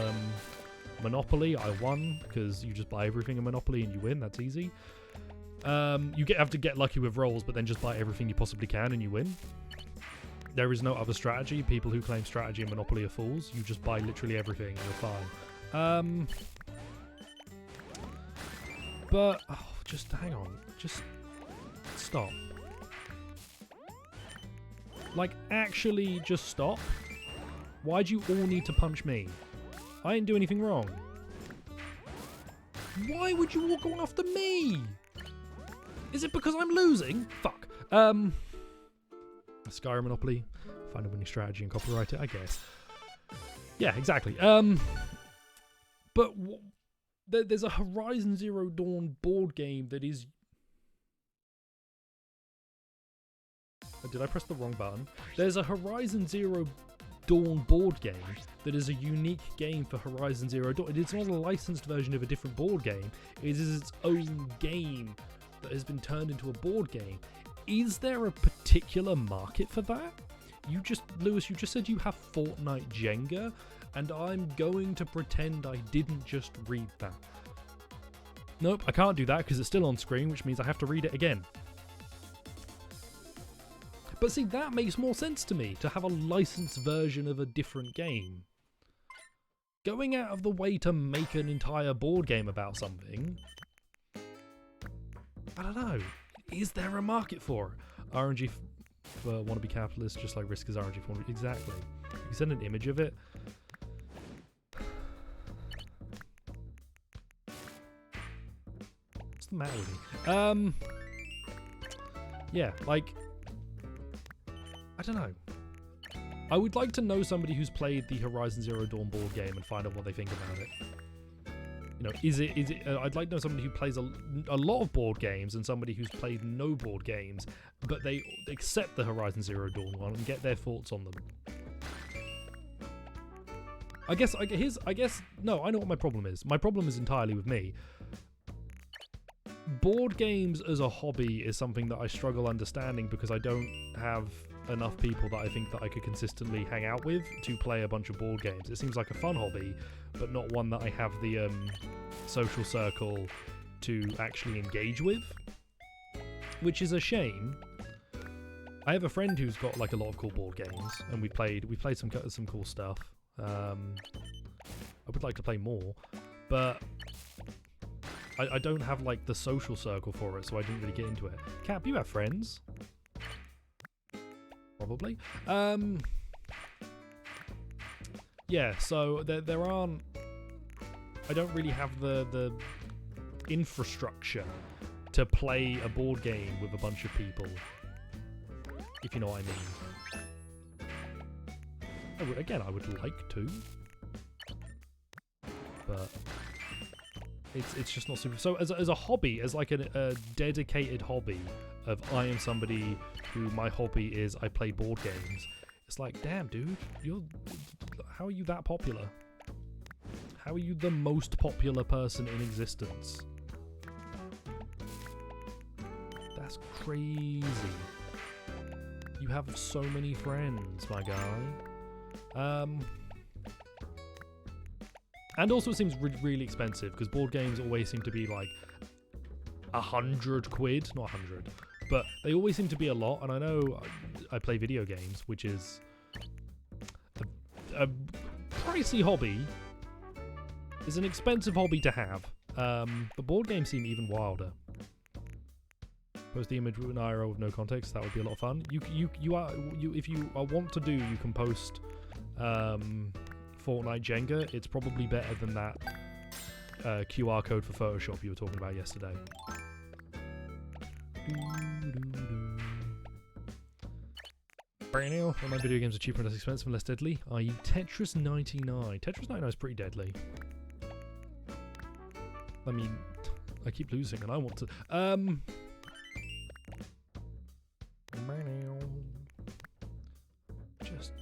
Monopoly. I won because you just buy everything in Monopoly and you win. That's easy. You have to get lucky with rolls, but then just buy everything you possibly can and you win. There is no other strategy. People who claim strategy and Monopoly are fools. You just buy literally everything and you're fine. But just hang on. Just stop. Like, actually just stop. Why do you all need to punch me? I didn't do anything wrong. Why would you all go after me? Is it because I'm losing? Fuck. Skyrim Monopoly. Find a winning strategy and copyright it, I guess. Yeah, exactly. But there's a Horizon Zero Dawn board game that is... Did I press the wrong button? There's a Horizon Zero Dawn board game that is a unique game for Horizon Zero Dawn. It's not a licensed version of a different board game. It is its own game that has been turned into a board game. Is there a particular market for that? Lewis, you just said you have Fortnite Jenga, and I'm going to pretend I didn't just read that. Nope, I can't do that because it's still on screen, which means I have to read it again. But see, that makes more sense to me, to have a licensed version of a different game. Going out of the way to make an entire board game about something... I don't know. Is there a market for it? RNG for wannabe capitalists, just like Risk is RNG for wannabe. Exactly. You send an image of it. What's the matter with me? Yeah, like... I don't know. I would like to know somebody who's played the Horizon Zero Dawn board game and find out what they think about it. You know, is it? I'd like to know somebody who plays a lot of board games and somebody who's played no board games, but they accept the Horizon Zero Dawn one and get their thoughts on them. I guess no, I know what my problem is. My problem is entirely with me. Board games as a hobby is something that I struggle understanding because I don't have enough people that I think that I could consistently hang out with to play a bunch of board games. It seems like a fun hobby, but not one that I have the social circle to actually engage with, which is a shame I have a friend who's got like a lot of cool board games, and we played some cool stuff. I would like to play more, but I don't have like the social circle for it, so I didn't really get into it. Cap, you have friends? Probably. Yeah, so there aren't... I don't really have the infrastructure to play a board game with a bunch of people, if you know what I mean. Again, I would like to, but it's just not super. So as a hobby, as like a dedicated hobby of I am somebody who my hobby is I play board games. It's like, damn, dude, how are you that popular? How are you the most popular person in existence? That's crazy. You have so many friends, my guy. And also it seems really expensive, because board games always seem to be like 100 quid, not 100, but they always seem to be a lot. And I know I play video games, which is a pricey hobby. It's an expensive hobby to have. But board games seem even wilder. Post the image with an IRL with no context. That would be a lot of fun. If you want to do, you can post Fortnite Jenga. It's probably better than that QR code for Photoshop you were talking about yesterday. Online video games are cheaper and less expensive and less deadly. i.e. Tetris 99. Tetris 99 is pretty deadly. I mean, I keep losing and I want to... Just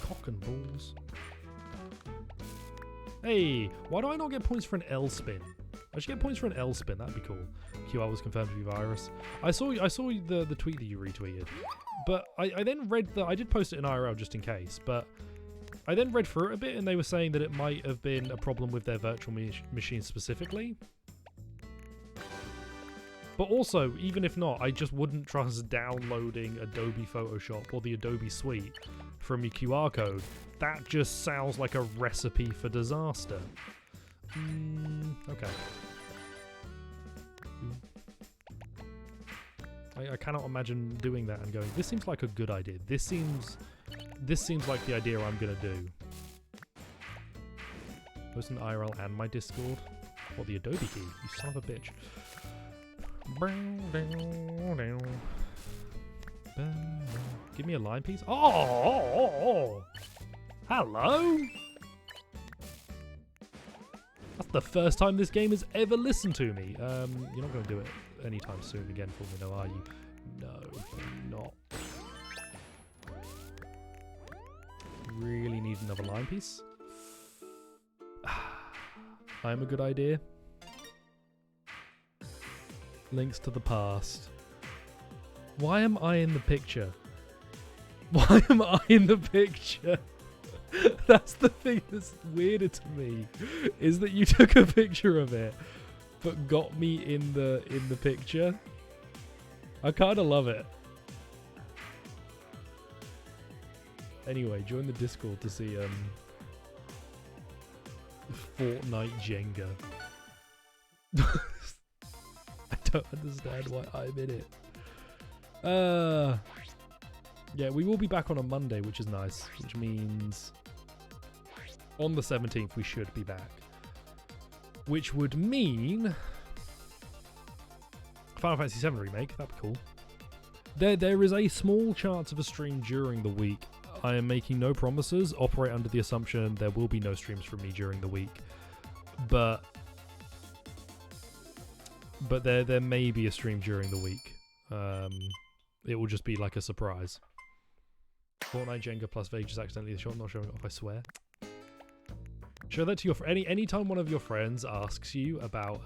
cock and balls. Hey, why do I not get points for an L spin? I should get points for an L spin. That'd be cool. QR was confirmed to be virus. I saw the tweet that you retweeted, but I then read that I did post it in IRL just in case, but I then read through it a bit and they were saying that it might have been a problem with their virtual machine specifically. But also, even if not, I just wouldn't trust downloading Adobe Photoshop or the Adobe Suite from your QR code. That just sounds like a recipe for disaster. Okay. I cannot imagine doing that and going, this seems like a good idea. This seems like the idea I'm gonna do. Post an IRL and my Discord. Or the Adobe key, you son of a bitch. Give me a line piece. Oh! Hello? That's the first time this game has ever listened to me. You're not going to do it anytime soon again for me, no, are you? No, you're not. Really need another line piece. I'm a good idea. Links to the past. Why am I in the picture? Why am I in the picture? That's the thing that's weirder to me, is that you took a picture of it, but got me in the picture. I kind of love it. Anyway, join the Discord to see Fortnite Jenga. I don't understand why I'm in it. Yeah, we will be back on a Monday, which is nice, which means on the 17th we should be back. Which would mean Final Fantasy VII Remake, that'd be cool. There is a small chance of a stream during the week. I am making no promises, operate under the assumption there will be no streams from me during the week. But there may be a stream during the week. It will just be like a surprise. Fortnite Jenga plus Vegas accidentally shot, not showing off, I swear. Show that to your friend. Anytime one of your friends asks you about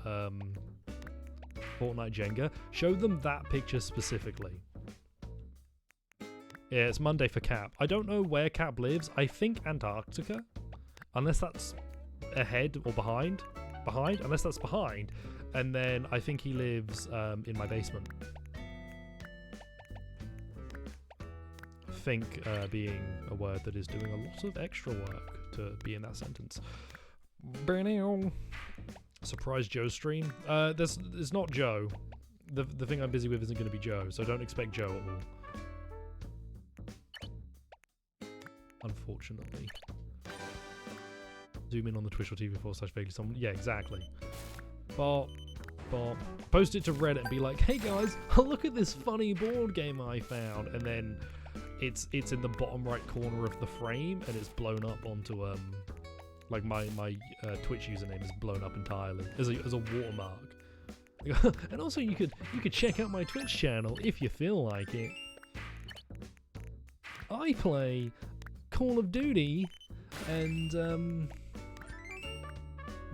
Fortnite Jenga, show them that picture specifically. Yeah, it's Monday for Cap. I don't know where Cap lives. I think Antarctica. Unless that's ahead or behind. Unless that's behind. And then I think he lives in my basement. think being a word that is doing a lot of extra work to be in that sentence. Surprise Joe stream. There's not Joe. The thing I'm busy with isn't going to be Joe, so don't expect Joe at all. Unfortunately. Zoom in on the Twitch or TV4/vaguely someone. Yeah, exactly. Bop. Post it to Reddit and be like, hey guys, look at this funny board game I found, and then it's in the bottom right corner of the frame and it's blown up onto like my Twitch username is blown up entirely as a watermark. And also you could check out my Twitch channel if you feel like it. I play Call of Duty and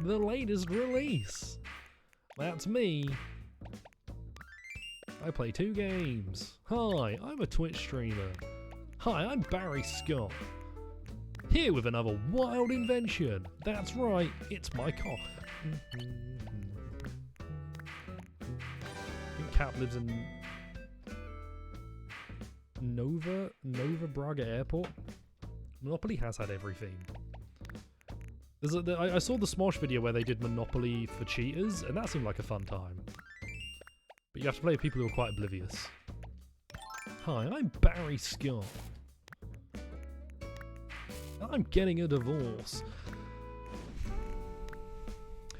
the latest release. That's me. I play 2 games. Hi, I'm a Twitch streamer. Hi, I'm Barry Scott. Here with another wild invention. That's right, it's my car. I think Cap lives in Nova Braga Airport. Monopoly has had everything. I saw the Smosh video where they did Monopoly for cheaters, and that seemed like a fun time. But you have to play with people who are quite oblivious. Hi, I'm Barry Scott. I'm getting a divorce.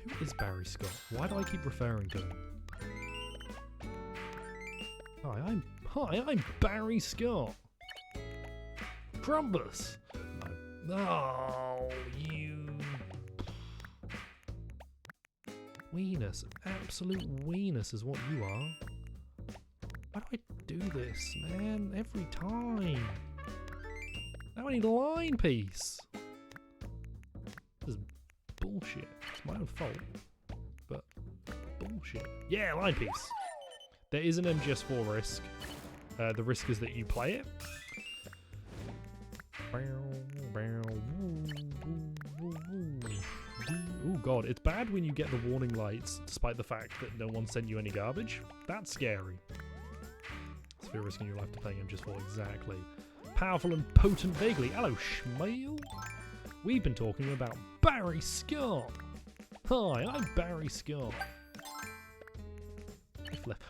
Who is Barry Scott? Why do I keep referring to him? Hi, I'm Barry Scott. Crumbus. No. Oh, you. Weenus. Absolute weenus is what you are. Why do I do this, man? Every time. Now I need a line piece. This is bullshit. It's my own fault. But bullshit. Yeah, line piece. There is an MGS4 risk. The risk is that you play it. Oh god, it's bad when you get the warning lights despite the fact that no one sent you any garbage. That's scary. So you're risking your life to play MGS4, exactly. Powerful and potent vaguely. Hello, Schmail. We've been talking about Barry Scott. Hi, I'm Barry Scott.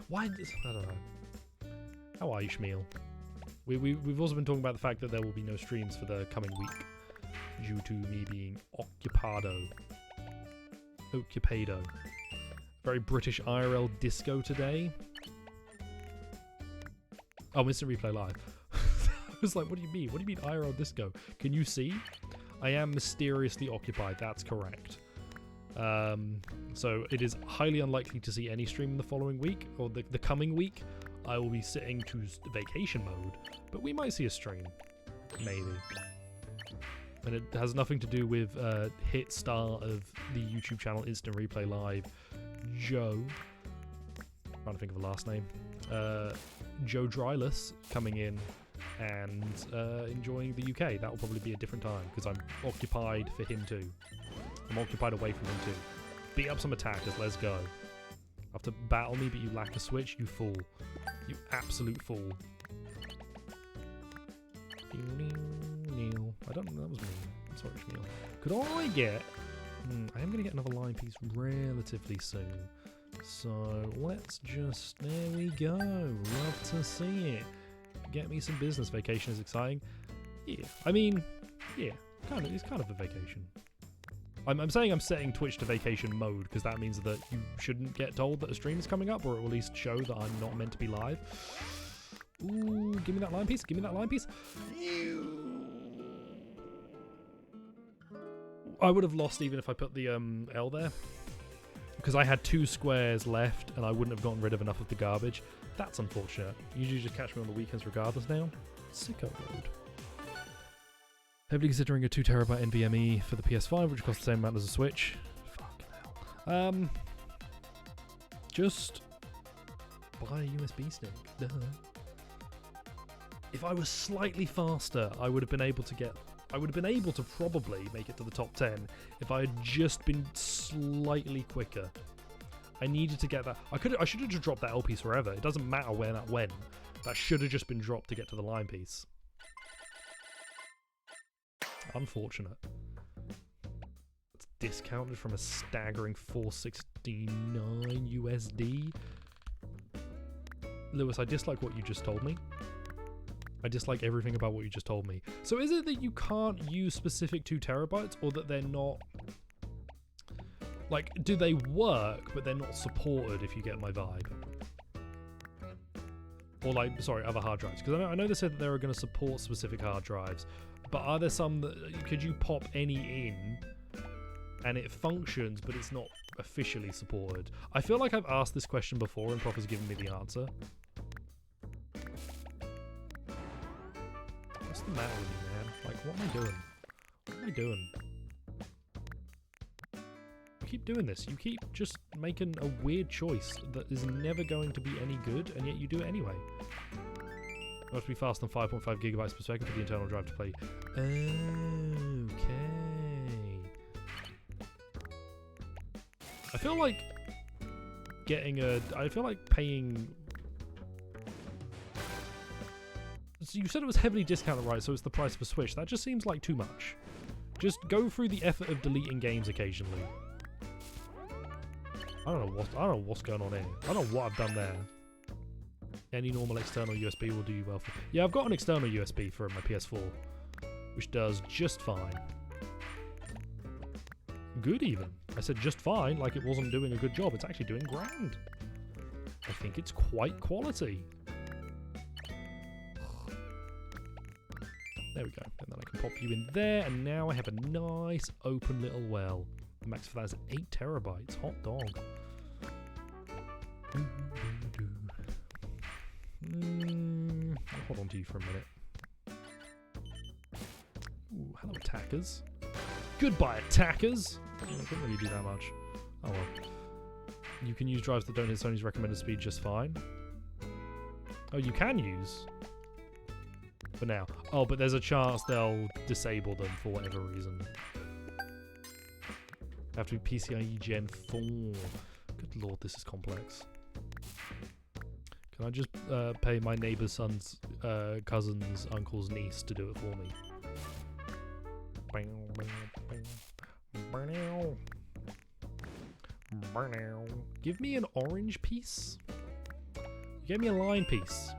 Why? I don't know. How are you, Schmail? We've also been talking about the fact that there will be no streams for the coming week due to me being occupado. Very British IRL disco today. Oh, instant replay live. I was like, what do you mean? What do you mean IRL disco? Can you see? I am mysteriously occupied. That's correct. So it is highly unlikely to see any stream in the following week or the coming week. I will be sitting to vacation mode, but we might see a stream. Maybe. And it has nothing to do with hit star of the YouTube channel Instant Replay Live, Joe. I'm trying to think of a last name. Joe Dryless coming in and enjoying the UK. That will probably be a different time because I'm occupied for him too. I'm occupied away from him too. Beat up some attackers, let's go. After battle me, but you lack a switch, you fool. You absolute fool. I don't know, that was me. I'm sorry, Shmuel. Could I get... I am going to get another line piece relatively soon. So, let's just... There we go. Love to see it. Get me some business. Vacation is exciting. Yeah. I mean, yeah. It's kind of a vacation. I'm saying I'm setting Twitch to vacation mode because that means that you shouldn't get told that a stream is coming up, or it will at least show that I'm not meant to be live. Ooh, give me that line piece. Give me that line piece. I would have lost even if I put the L there, because I had 2 squares left and I wouldn't have gotten rid of enough of the garbage. That's unfortunate. Usually just catch me on the weekends regardless now. Sicko mode. Heavily considering a 2TB NVMe for the PS5, which costs the same amount as a Switch. Fucking hell. Just buy a USB stick. Duh. If I was slightly faster, I would have been able to get... I would have been able to probably make it to the top 10 if I had just been slightly quicker. I needed to get that. I should have just dropped that L piece forever. It doesn't matter where that went. That should have just been dropped to get to the line piece. Unfortunate. It's discounted from a staggering $469 USD. Lewis, I dislike what you just told me. I dislike everything about what you just told me. So is it that you can't use specific 2 terabytes, or that they're not... Like, do they work, but they're not supported, if you get my vibe? Or like, sorry, other hard drives. Because I know they said that they were going to support specific hard drives, but are there some that... Could you pop any in, and it functions, but it's not officially supported? I feel like I've asked this question before, and Prof has given me the answer. What's the matter with you, man? Like, what am I doing? What am I doing? You keep doing this. You keep just making a weird choice that is never going to be any good, and yet you do it anyway. It must be faster than 5.5 gigabytes per second for the internal drive to play. Okay. I feel like I feel like paying... So you said it was heavily discounted, right? So it's the price of a Switch. That just seems like too much. Just go through the effort of deleting games occasionally. I don't know what's going on here. I don't know what I've done there. Any normal external USB will do you well for... Yeah, I've got an external USB for my PS4, which does just fine. Good even. I said just fine, like it wasn't doing a good job. It's actually doing grand. I think it's quite quality. There we go. And then I can pop you in there, and now I have a nice open little well. The max for that is 8 terabytes. Hot dog. I'll hold on to you for a minute. Ooh, hello, attackers. Goodbye, attackers! I couldn't really do that much. Oh well. You can use drives that don't hit Sony's recommended speed just fine. Oh, you can use? For now. Oh, but there's a chance they'll disable them for whatever reason. Have to be PCIe Gen 4. Good lord, this is complex. Can I just pay my neighbour's son's cousin's uncle's niece to do it for me? Give me an orange piece? You gave me a line piece.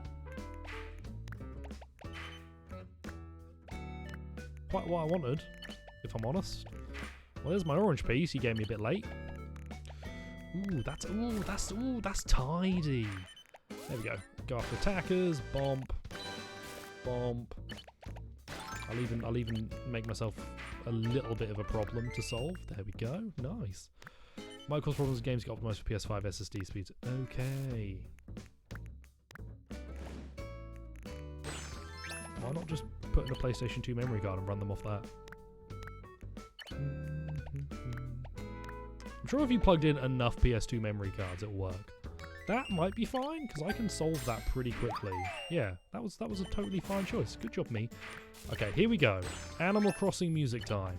Quite what I wanted, if I'm honest. Well, there's my orange piece. You gave me a bit late. That's tidy. There we go. Go after attackers. Bomb. Bomb. I'll even make myself a little bit of a problem to solve. There we go. Nice. Might cause problems with games get optimized for PS5 SSD speeds. Okay. Why not just put in a PlayStation 2 memory card and run them off that? I'm sure if you plugged in enough PS2 memory cards, it'll work. That might be fine, because I can solve that pretty quickly. Yeah, that was a totally fine choice. Good job, me. Okay, here we go. Animal Crossing music time.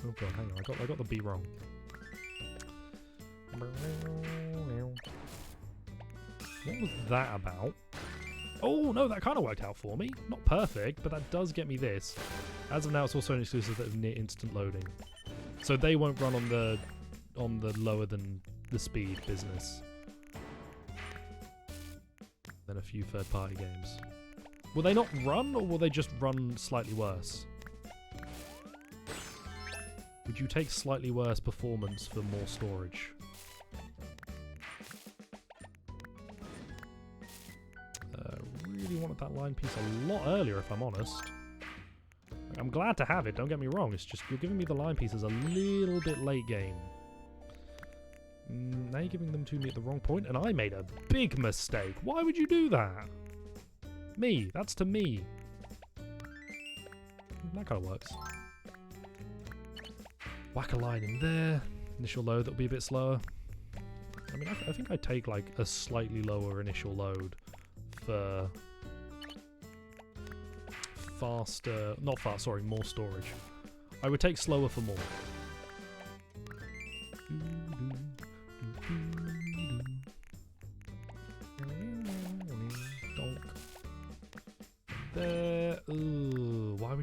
Oh god, hang on, I got the B wrong. What was that about? Oh no, that kind of worked out for me. Not perfect, but that does get me this. As of now, it's also an exclusive that is near instant loading, so they won't run on the lower than the speed business. Then a few third-party games. Will they not run, or will they just run slightly worse? Would you take slightly worse performance for more storage? Really wanted that line piece a lot earlier, if I'm honest. I'm glad to have it, don't get me wrong. It's just you're giving me the line pieces a little bit late game. Now you're giving them to me at the wrong point, and I made a big mistake. Why would you do that? Me. That's to me. That kind of works. Whack a line in there. Initial load, that'll be a bit slower. I mean, I think I'd take like a slightly lower initial load for faster, not fast, sorry, more storage. I would take slower for more.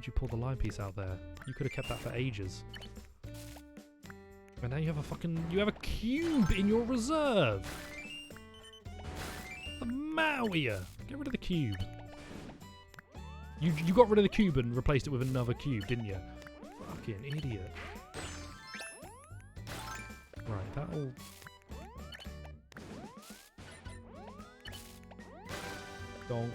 would you pull the line piece out there? You could have kept that for ages. And now you have a you have a cube in your reserve! The matter with you? Get rid of the cube. You got rid of the cube and replaced it with another cube, didn't you? Fucking idiot. Right, that'll... Donk.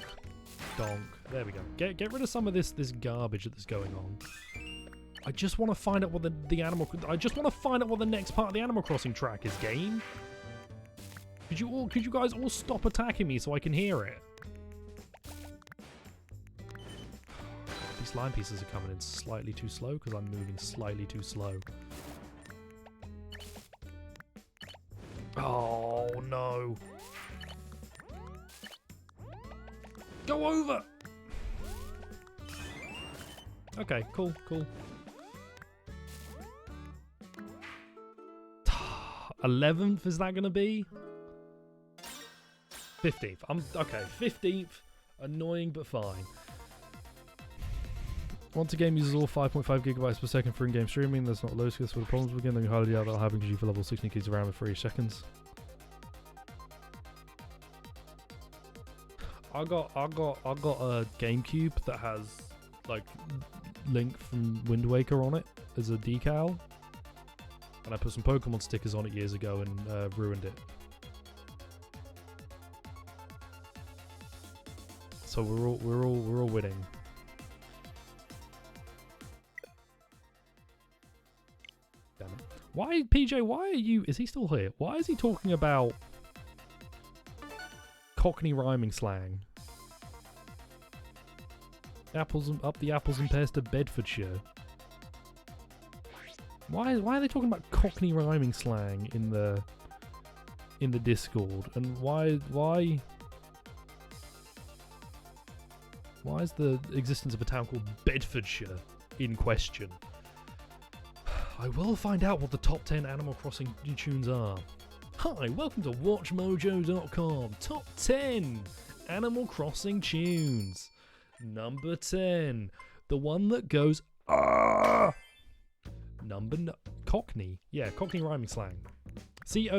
Donk. There we go. Get rid of some of this garbage that's going on. I just want to find out what I just want to find out what the next part of the Animal Crossing track is, game. Could you guys all stop attacking me so I can hear it? These line pieces are coming in slightly too slow because I'm moving slightly too slow. Oh no. Go over! Okay, cool. 11th, is that gonna be? 15th. Okay, 15th. Annoying, but fine. Once a game uses all 5.5 gigabytes per second for in-game streaming, there's not low skills for the problems begin, then you highly doubt that'll happen because you for level 16 keys around for 3 seconds. I got a GameCube that has like Link from Wind Waker on it as a decal. And I put some Pokemon stickers on it years ago and ruined it. So we're all winning. Damn it. Why, PJ, why are you... Is he still here? Why is he talking about Cockney rhyming slang? Apples and, up the apples and pears to Bedfordshire. Why are they talking about Cockney rhyming slang in the Discord? And why is the existence of a town called Bedfordshire in question? I will find out what the top 10 Animal Crossing tunes are. Hi, welcome to WatchMojo.com. Top 10 Animal Crossing tunes. Number 10, the one that goes ah. Cockney. Yeah, Cockney rhyming slang. Cockney.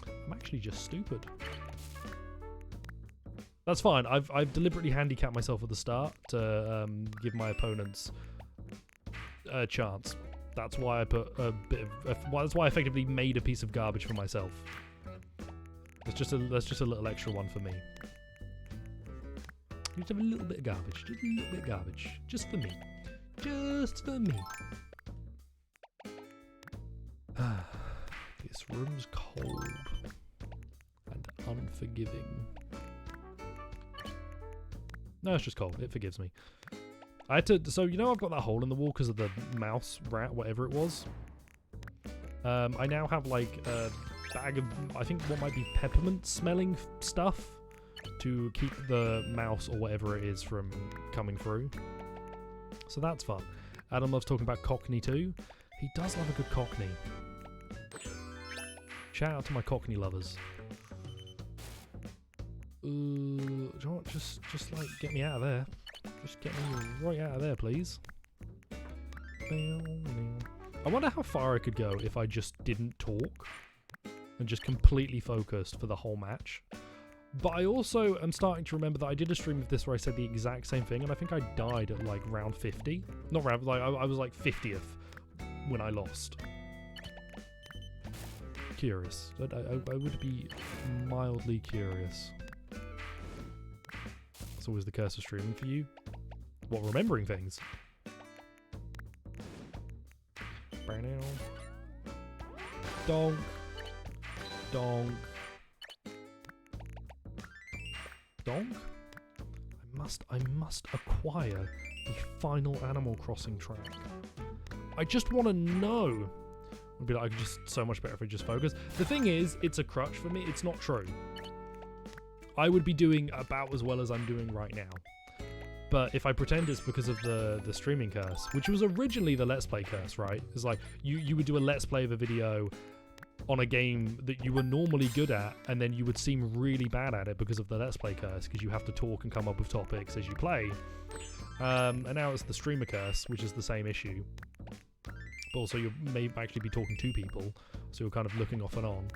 I'm actually just stupid. That's fine. I've deliberately handicapped myself at the start to give my opponents a chance. That's why I put a bit of. That's why I effectively made a piece of garbage for myself. That's just a little extra one for me. Just have a little bit of garbage. Just a little bit of garbage. Just for me. Just for me. This room's cold and unforgiving. No, it's just cold. It forgives me. I had to... So, you know I've got that hole in the wall because of the mouse, rat, whatever it was? I now have, like, a bag of, I think, what might be peppermint-smelling stuff to keep the mouse or whatever it is from coming through. So that's fun. Adam loves talking about Cockney too. He does love a good Cockney. Shout out to my Cockney lovers. Do you know what? Just like get me out of there. Just get me right out of there, please. I wonder how far I could go if I just didn't talk and just completely focused for the whole match. But I also am starting to remember that I did a stream of this where I said the exact same thing, and I think I died at like round 50. Not round, like I was like 50th when I lost. Curious. I would be mildly curious. That's always the curse of streaming for you. What, remembering things? Donk. Donk. Donk? I must acquire the final Animal Crossing track. I just want to know. It'd be like just so much better if I just focus. The thing is, it's a crutch for me. It's not true. I would be doing about as well as I'm doing right now. But if I pretend it's because of the streaming curse, which was originally the Let's Play curse, right? It's like you would do a Let's Play of a video on a game that you were normally good at, and then you would seem really bad at it because of the Let's Play curse, because you have to talk and come up with topics as you play. And now it's the streamer curse, which is the same issue. But also you may actually be talking to people, so you're kind of looking off and on.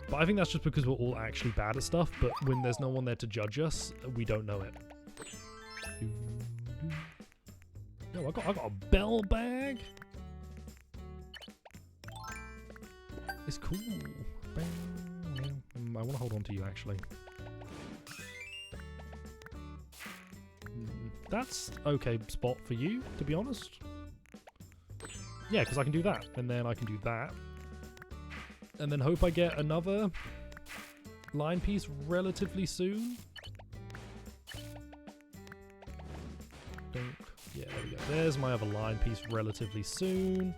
But I think that's just because we're all actually bad at stuff, but when there's no one there to judge us, we don't know it. No, I got a bell bag. It's cool. I want to hold on to you, actually. That's okay spot for you, to be honest. Yeah, because I can do that, and then I can do that. And then hope I get another line piece relatively soon. Yeah, there we go. There's my other line piece relatively soon.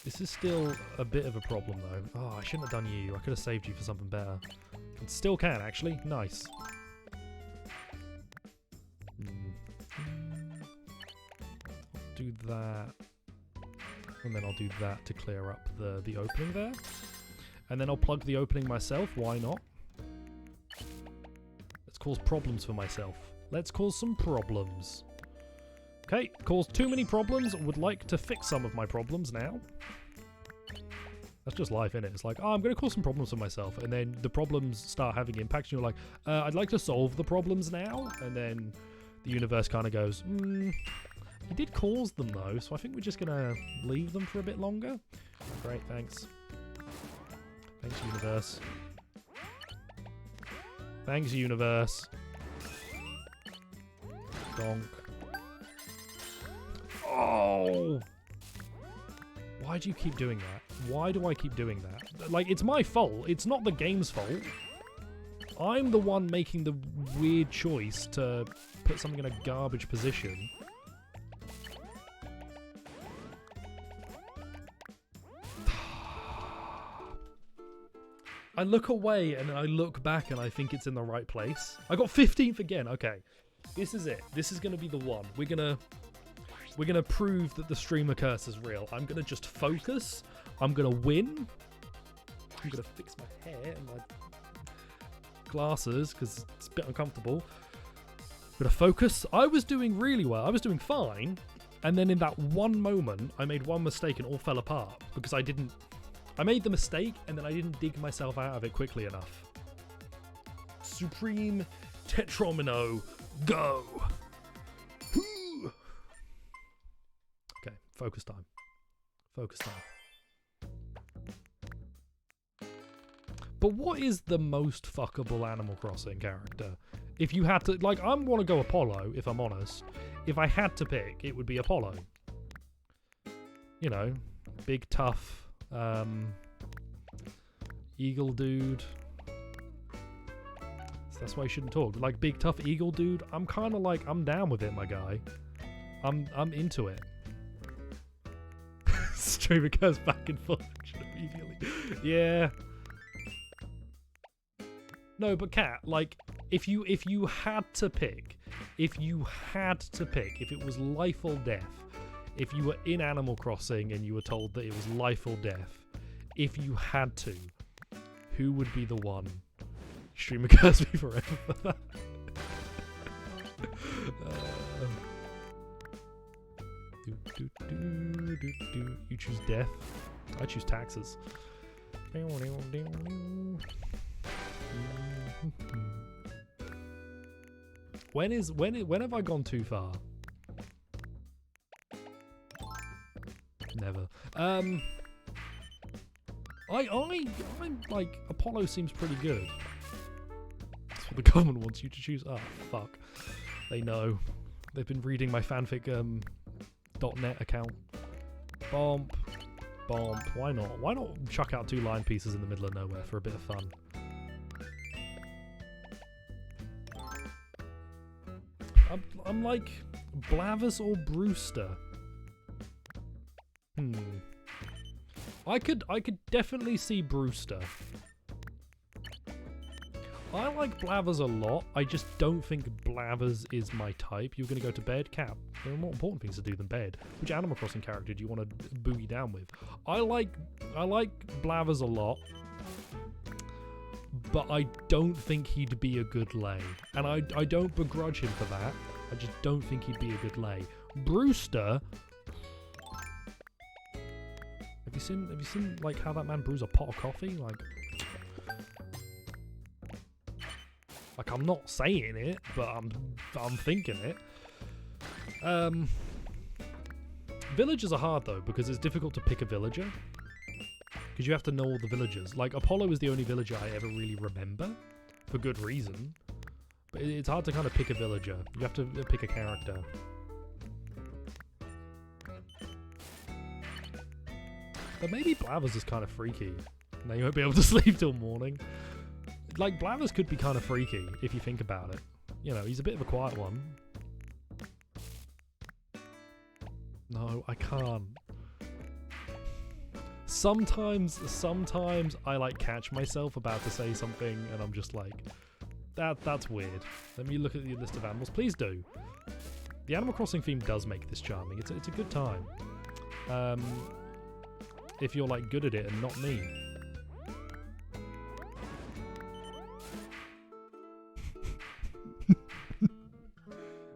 This is still a bit of a problem, though. Oh, I shouldn't have done you. I could have saved you for something better. It still can, actually. Nice. Do that. And then I'll do that to clear up the opening there. And then I'll plug the opening myself. Why not? Let's cause problems for myself. Let's cause some problems. Okay, caused too many problems. Would like to fix some of my problems now. That's just life, innit? It's like, oh, I'm going to cause some problems for myself. And then the problems start having impacts. And you're like, I'd like to solve the problems now. And then the universe kind of goes, you did cause them, though. So I think we're just going to leave them for a bit longer. Great, thanks. Thanks, universe. Thanks, universe. Donk. Oh! Why do you keep doing that? Why do I keep doing that? Like, it's my fault. It's not the game's fault. I'm the one making the weird choice to put something in a garbage position. I look away and then I look back and I think it's in the right place. I got 15th again. Okay. This is it. This is going to be the one. We're going to prove that the streamer curse is real. I'm going to just focus. I'm going to win. I'm going to fix my hair and my glasses because it's a bit uncomfortable. I'm going to focus. I was doing really well. I was doing fine. And then in that one moment, I made one mistake and it all fell apart because I made the mistake and then I didn't dig myself out of it quickly enough. Supreme Tetromino, go! Okay, focus time. Focus time. But what is the most fuckable Animal Crossing character? If you had to, like, I want to go Apollo, if I'm honest. If I had to pick, it would be Apollo. You know, big, tough, eagle dude. So that's why you shouldn't talk. Like, big, tough eagle dude, I'm kind of like, I'm down with it, my guy. I'm into it. Streamer goes back and forth immediately. Yeah. No, but Kat, like, if you had to pick, if it was life or death, if you were in Animal Crossing and you were told that it was life or death, if you had to, who would be the one? Streamer curse me forever. You choose death. I choose taxes. When have I gone too far? Never. I'm like, Apollo seems pretty good. That's what the government wants you to choose. Oh, fuck. They know. They've been reading my fanfic .net account. Bomp. Bomp. Why not? Why not chuck out 2 line pieces in the middle of nowhere for a bit of fun? I'm like Blathers or Brewster. I could definitely see Brewster. I like Blathers a lot. I just don't think Blathers is my type. You're going to go to bed? Cap. There are more important things to do than bed. Which Animal Crossing character do you want to boogie down with? I like Blathers a lot, but I don't think he'd be a good lay. And I don't begrudge him for that. I just don't think he'd be a good lay. Brewster... Have you seen like how that man brews a pot of coffee? Like I'm not saying it, but I'm thinking it. Villagers are hard though, because it's difficult to pick a villager. Because you have to know all the villagers. Like Apollo is the only villager I ever really remember, for good reason. But it's hard to kind of pick a villager. You have to pick a character. But maybe Blathers is kind of freaky. Now you won't be able to sleep till morning. Like, Blathers could be kind of freaky, if you think about it. You know, he's a bit of a quiet one. No, I can't. Sometimes I, like, catch myself about to say something, and I'm just like, that's weird. Let me look at the list of animals. Please do. The Animal Crossing theme does make this charming. It's a good time. If you're, like, good at it and not me.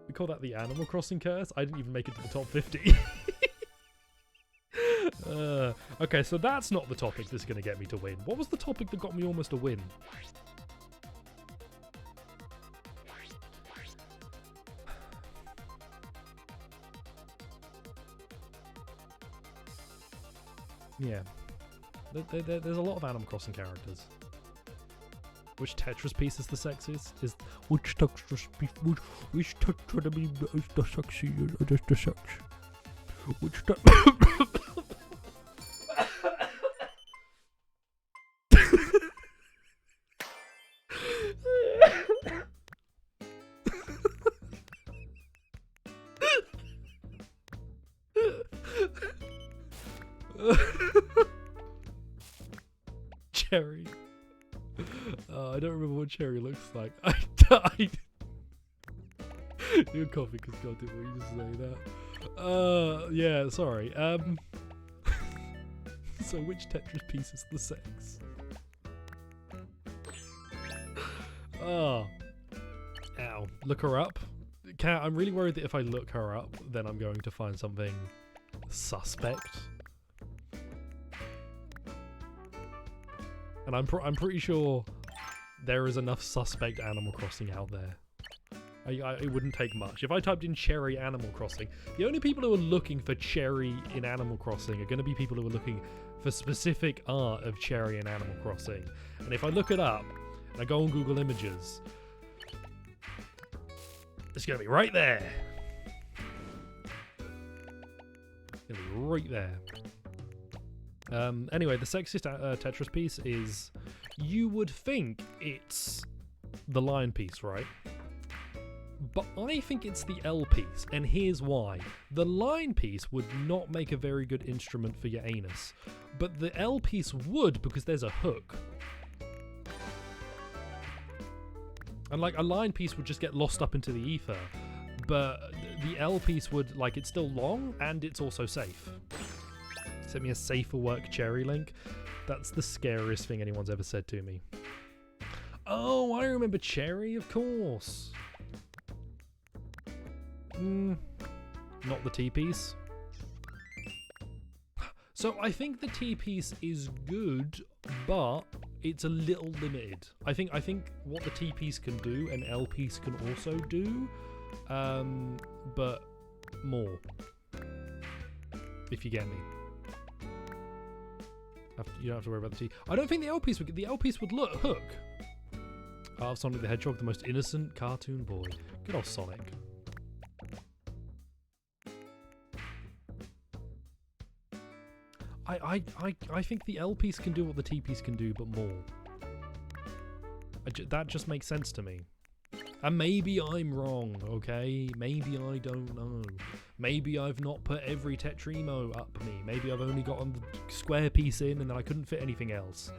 We call that the Animal Crossing curse. I didn't even make it to the top 50. Okay, so that's not the topic that's going to get me to win. What was the topic that got me almost a win? Yeah. There's a lot of Animal Crossing characters. Which Tetris piece is the sexiest? Which Tetris piece is the sexiest? Which Cherry. I don't remember what Cherry looks like. I died. You're coughing because God didn't want you to say that. Yeah, sorry. So which Tetris piece is the sex? Oh. Ow. Look her up. I'm really worried that if I look her up, then I'm going to find something suspect. And I'm pretty sure there is enough suspect Animal Crossing out there. It wouldn't take much. If I typed in Cherry Animal Crossing, the only people who are looking for Cherry in Animal Crossing are going to be people who are looking for specific art of Cherry in Animal Crossing. And if I look it up, and I go on Google Images, it's going to be right there. It's going to be right there. Anyway, the sexiest Tetris piece is, you would think it's the line piece, right? But I think it's the L piece, and here's why. The line piece would not make a very good instrument for your anus, but the L piece would, because there's a hook. And like a line piece would just get lost up into the ether, but the L piece would, like, it's still long and it's also safe. Sent me a safer work Cherry link. That's the scariest thing anyone's ever said to me. Oh, I remember Cherry, of course. Not the T-piece. So I think the T-piece is good, but it's a little limited. I think what the T-piece can do, an L-piece can also do, but more. If you get me. You don't have to worry about the T. I don't think the L piece would. The L piece would hook. Oh, Sonic the Hedgehog, the most innocent cartoon boy. Good old Sonic. I think the L piece can do what the T piece can do, but more. That just makes sense to me. And maybe I'm wrong, okay? Maybe I don't know. Maybe I've not put every Tetrimo up me. Maybe I've only gotten the square piece in and then I couldn't fit anything else.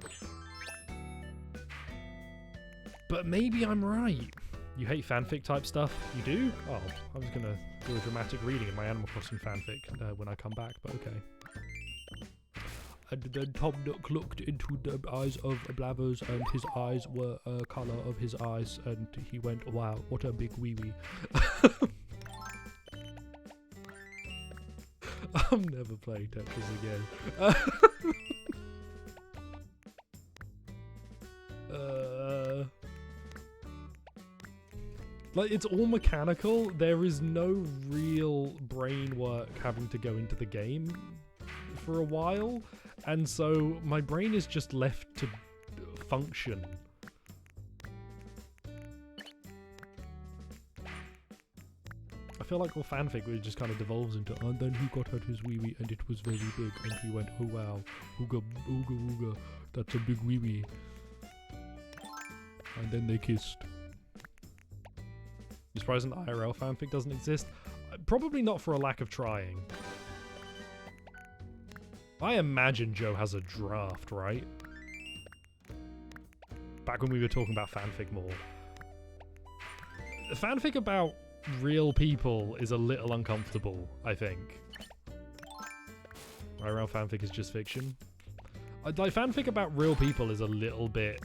But maybe I'm right. You hate fanfic type stuff? You do? Oh, I was gonna do a dramatic reading of my Animal Crossing fanfic when I come back, but okay. And then Tom Nook looked into the eyes of Blathers, and his eyes were colour of his eyes, and he went, wow, what a big wee-wee. I'm never playing Tetris again. Like, it's all mechanical. There is no real brain work having to go into the game for a while. And so my brain is just left to function. I feel like all fanfic really just kind of devolves into, and then he got out his wee-wee and it was very big. And he went, oh wow, ooga, ooga, ooga, that's a big wee-wee. And then they kissed. You surprised an IRL fanfic doesn't exist? Probably not for a lack of trying. I imagine Joe has a draft, right? Back when we were talking about fanfic more. Fanfic about real people is a little uncomfortable, I think. IRL fanfic is just fiction. Like, fanfic about real people is a little bit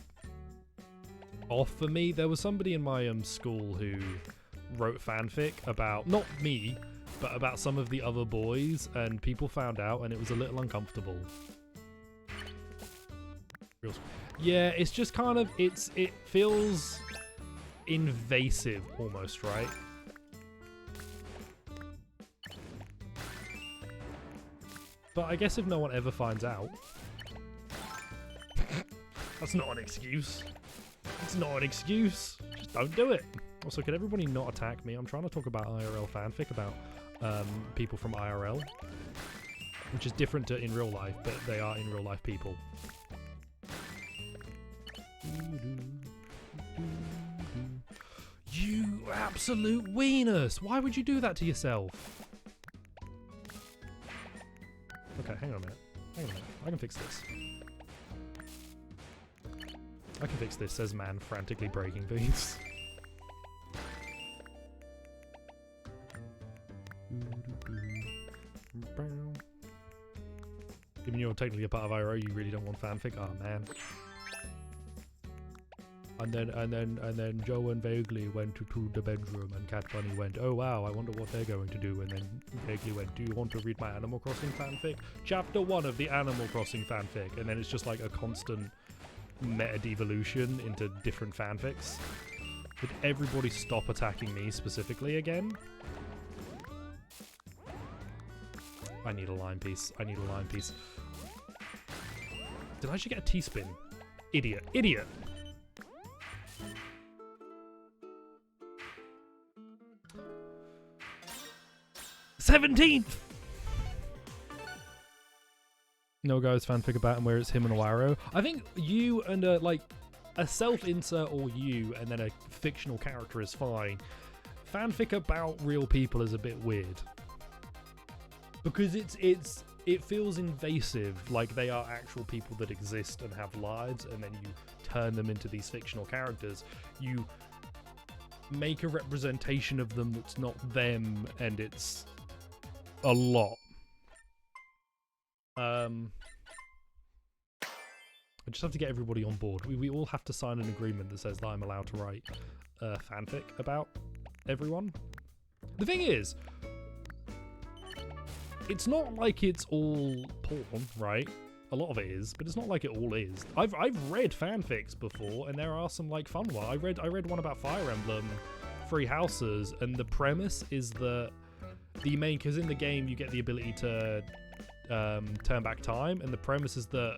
off for me. There was somebody in my school who wrote fanfic about, not me, but about some of the other boys, and people found out, and it was a little uncomfortable. Yeah, it's just kind of, it feels invasive almost, right? But I guess if no one ever finds out, that's not an excuse. It's not an excuse. Just don't do it. Also, could everybody not attack me? I'm trying to talk about IRL fanfic about people from IRL, which is different to in real life, but they are in real life people. You absolute weenus! Why would you do that to yourself? Okay, hang on a minute. Hang on a minute. I can fix this. I can fix this, says man frantically breaking things. Given you're technically a part of IRO, you really don't want fanfic? Oh man. And then Joe and Vaguely went to the bedroom, and Cat Bunny went, oh wow, I wonder what they're going to do. And then Vaguely went, do you want to read my Animal Crossing fanfic? Chapter 1 of the Animal Crossing fanfic. And then it's just like a constant meta-devolution into different fanfics. Would everybody stop attacking me specifically again? I need a line piece. I need a line piece. Did I actually get a T-spin? Idiot. Idiot! 17th! No guys fanfic about him where it's him and a Waro. I think you and like a self-insert or you and then a fictional character is fine. Fanfic about real people is a bit weird. Because it feels invasive, like they are actual people that exist and have lives, and then you turn them into these fictional characters. You make a representation of them that's not them, and it's a lot. I just have to get everybody on board. We all have to sign an agreement that says that I'm allowed to write fanfic about everyone. The thing is, it's not like it's all porn, right? A lot of it is, but it's not like it all is. I've read fanfics before, and there are some like fun ones. I read one about Fire Emblem Three Houses, and the premise is that the main, because in the game you get the ability to turn back time, and the premise is that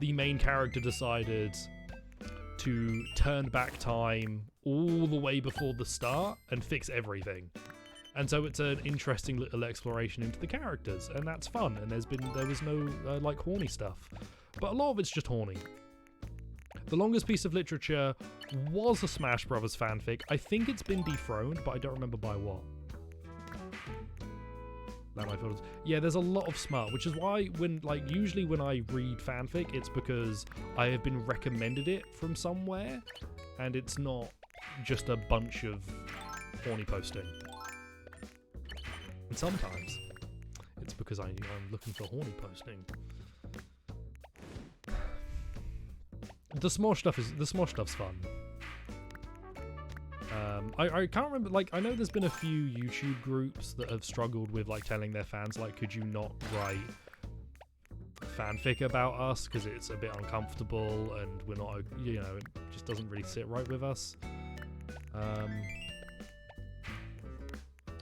the main character decided to turn back time all the way before the start and fix everything. And so it's an interesting little exploration into the characters, and that's fun. And there was no like horny stuff, but a lot of it's just horny. The longest piece of literature was a Smash Brothers fanfic. I think it's been dethroned, but I don't remember by what. than I thought. Yeah, there's a lot of smut, which is why usually when I read fanfic, it's because I have been recommended it from somewhere, and it's not just a bunch of horny posting. And sometimes it's because I'm looking for horny posting. The Smosh stuff's fun. I can't remember, like, I know there's been a few YouTube groups that have struggled with, like, telling their fans, like, could you not write fanfic about us because it's a bit uncomfortable and we're not, you know, it just doesn't really sit right with us.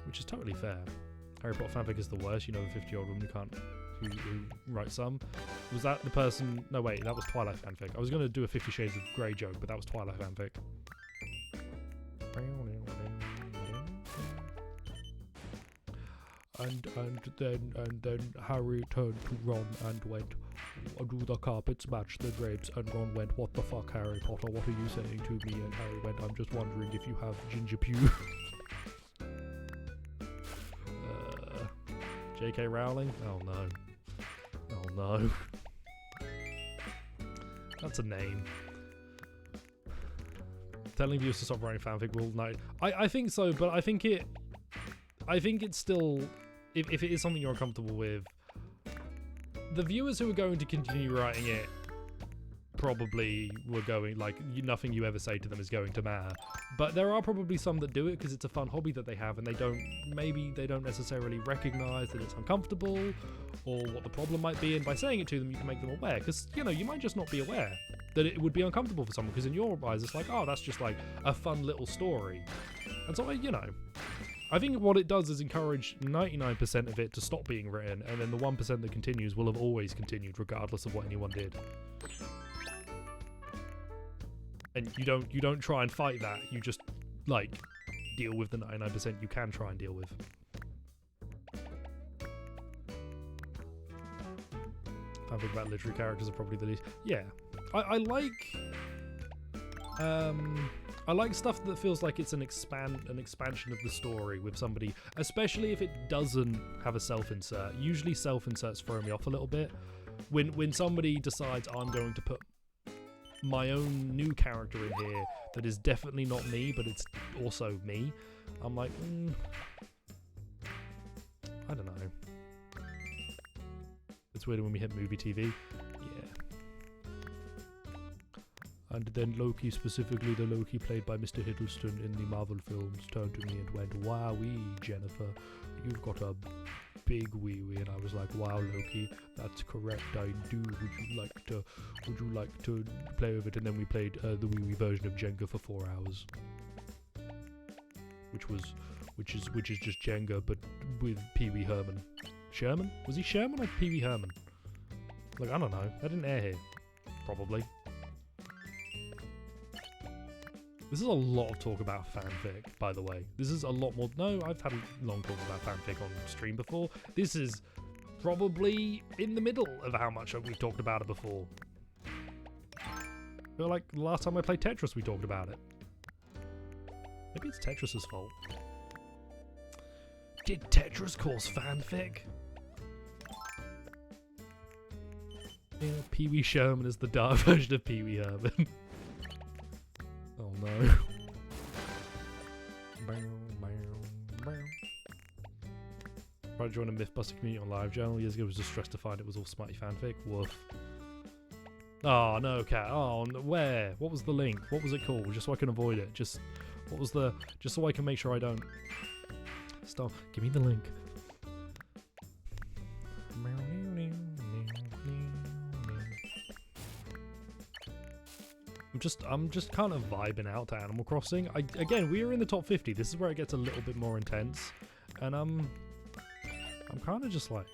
Which is totally fair. Harry Potter fanfic is the worst, you know, the 50-year-old woman who writes some. Was that the person? No, wait, that was Twilight fanfic. I was going to do a 50 Shades of Grey joke, but that was Twilight fanfic. And then Harry turned to Ron and went, "Do the carpets match the drapes?" And Ron went, "What the fuck, Harry Potter? What are you saying to me?" And Harry went, "I'm just wondering if you have ginger pew." J.K. Rowling? Oh no. Oh no. That's a name. Telling viewers to stop writing fanfic will night. I think so, but I think it's still, if it is something you're uncomfortable with, the viewers who are going to continue writing it probably were going, like, nothing you ever say to them is going to matter. But there are probably some that do it because it's a fun hobby that they have, and maybe they don't necessarily recognize that it's uncomfortable or what the problem might be, and by saying it to them you can make them aware, because, you know, you might just not be aware that it would be uncomfortable for someone, because in your eyes it's like, oh, that's just like a fun little story. And so, you know, I think what it does is encourage 99% of it to stop being written, and then the 1% that continues will have always continued regardless of what anyone did. And you don't try and fight that, you just, like, deal with the 99% you can try and deal with. Fanfic about literary characters are probably the least. Yeah. I like stuff that feels like it's an expansion of the story with somebody, especially if it doesn't have a self-insert. Usually self-inserts throw me off a little bit. When somebody decides, I'm going to put my own new character in here that is definitely not me, but it's also me, I'm like, I don't know. It's weird when we hit movie TV. Yeah. And then Loki, specifically the Loki played by Mr. Hiddleston in the Marvel films, turned to me and went, "Wowee, Jennifer, you've got a big wee-wee." And I was like, "Wow, Loki, that's correct, I do. Would you like to play with it?" And then we played the wee-wee version of Jenga for 4 hours. Which is just Jenga, but with Pee Wee Herman. Sherman? Was he Sherman or Pee Wee Herman? Like, I don't know. That didn't air here. Probably. This is a lot of talk about fanfic, by the way. This is a lot more... No, I've had a long talk about fanfic on stream before. This is probably in the middle of how much we've talked about it before. I feel like the last time I played Tetris, we talked about it. Maybe it's Tetris's fault. Did Tetris cause fanfic? Yeah, Pee Wee Sherman is the dark version of Pee Wee Herman. Oh no. Tried to join a Mythbuster community on LiveJournal years ago, was distressed to find it was all smutty fanfic. Woof. Oh no, cat. Oh, where? What was the link? What was it called? Just so I can avoid it. Just so I can make sure I don't. Stop. Give me the link. I'm just kind of vibing out to Animal Crossing. Again, we are in the top 50. This is where it gets a little bit more intense, and I'm kind of just like,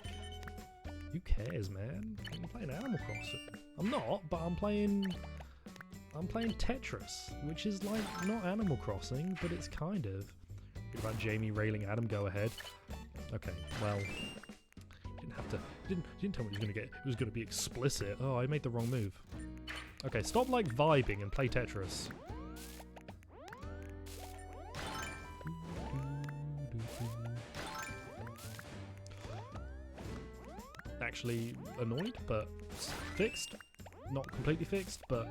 who cares, man? I'm playing Animal Crossing. I'm not, but I'm playing Tetris, which is like not Animal Crossing, but it's kind of. Good about Jamie railing Adam. Go ahead. Okay, well, didn't tell me it was gonna get. It was gonna be explicit. Oh, I made the wrong move. Okay, stop like vibing and play Tetris. actually annoyed, but fixed. Not completely fixed, but...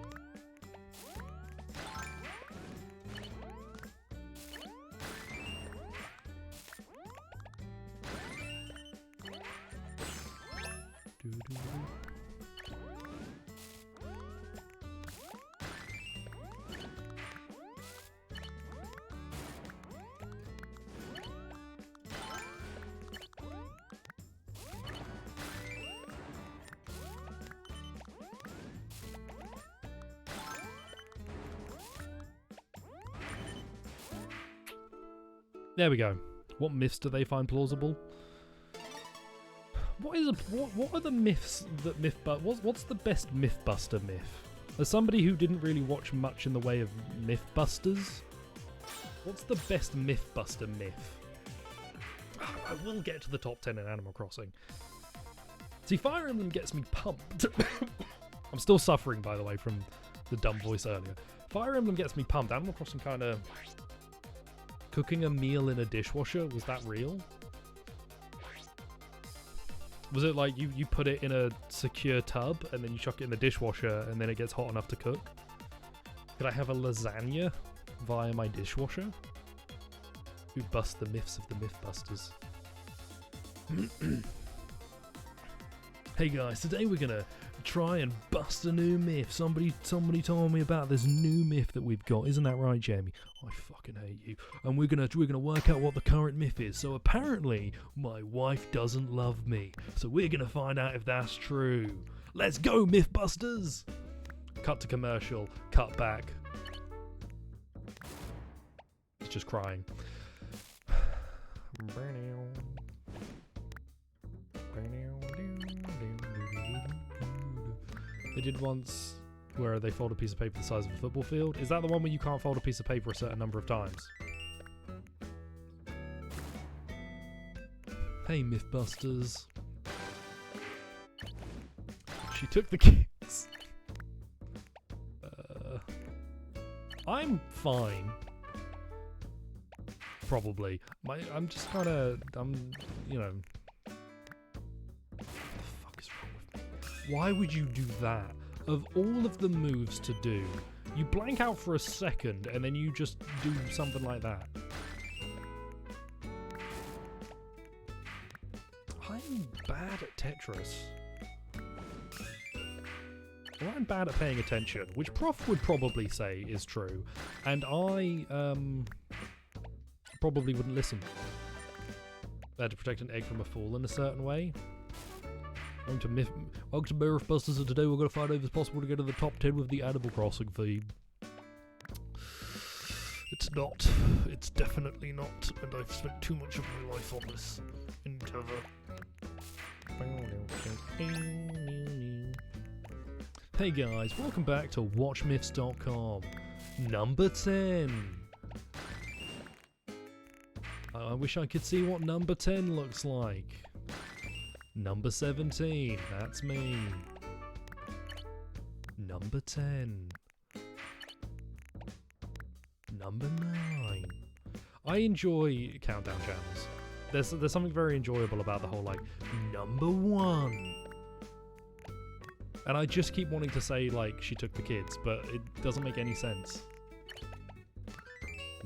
There we go. What myths do they find plausible? What are the myths that what's the best Mythbuster myth? As somebody who didn't really watch much in the way of Mythbusters, what's the best Mythbuster myth? I will get to the top 10 in Animal Crossing. See, Fire Emblem gets me pumped. I'm still suffering, by the way, from the dumb voice earlier. Fire Emblem gets me pumped. Animal Crossing kind of... Cooking a meal in a dishwasher, was that real? Was it like you put it in a secure tub and then you chuck it in the dishwasher and then it gets hot enough to cook? Could I have a lasagna via my dishwasher? Who bust the myths of the Mythbusters? Hey guys, today we're gonna try and bust a new myth. Somebody told me about this new myth that we've got. Isn't that right, Jamie? I fucking hate you. And we're gonna work out what the current myth is. So apparently, my wife doesn't love me. So we're gonna find out if that's true. Let's go, Mythbusters! Cut to commercial. Cut back. It's just crying. They did once where they fold a piece of paper the size of a football field. Is that the one where you can't fold a piece of paper a certain number of times? Hey, Mythbusters. She took the kids. I'm fine. Probably. I'm just kind of... you know... What the fuck is wrong with me? Why would you do that? Of all of the moves to do, you blank out for a second and then you just do something like that. I'm bad at Tetris. Well, I'm bad at paying attention, which Prof would probably say is true, and I probably wouldn't listen. They had to protect an egg from a fall in a certain way. Welcome to Mythbusters, and today we're going to find out if it's possible to get to the top 10 with the Animal Crossing theme. It's not. It's definitely not, and I've spent too much of my life on this endeavour. Hey guys, welcome back to WatchMyths.com. Number 10. I wish I could see what number 10 looks like. Number 17, that's me. Number 10. Number 9. I enjoy countdown channels. There's something very enjoyable about the whole, like, number 1. And I just keep wanting to say, like, she took the kids, but it doesn't make any sense.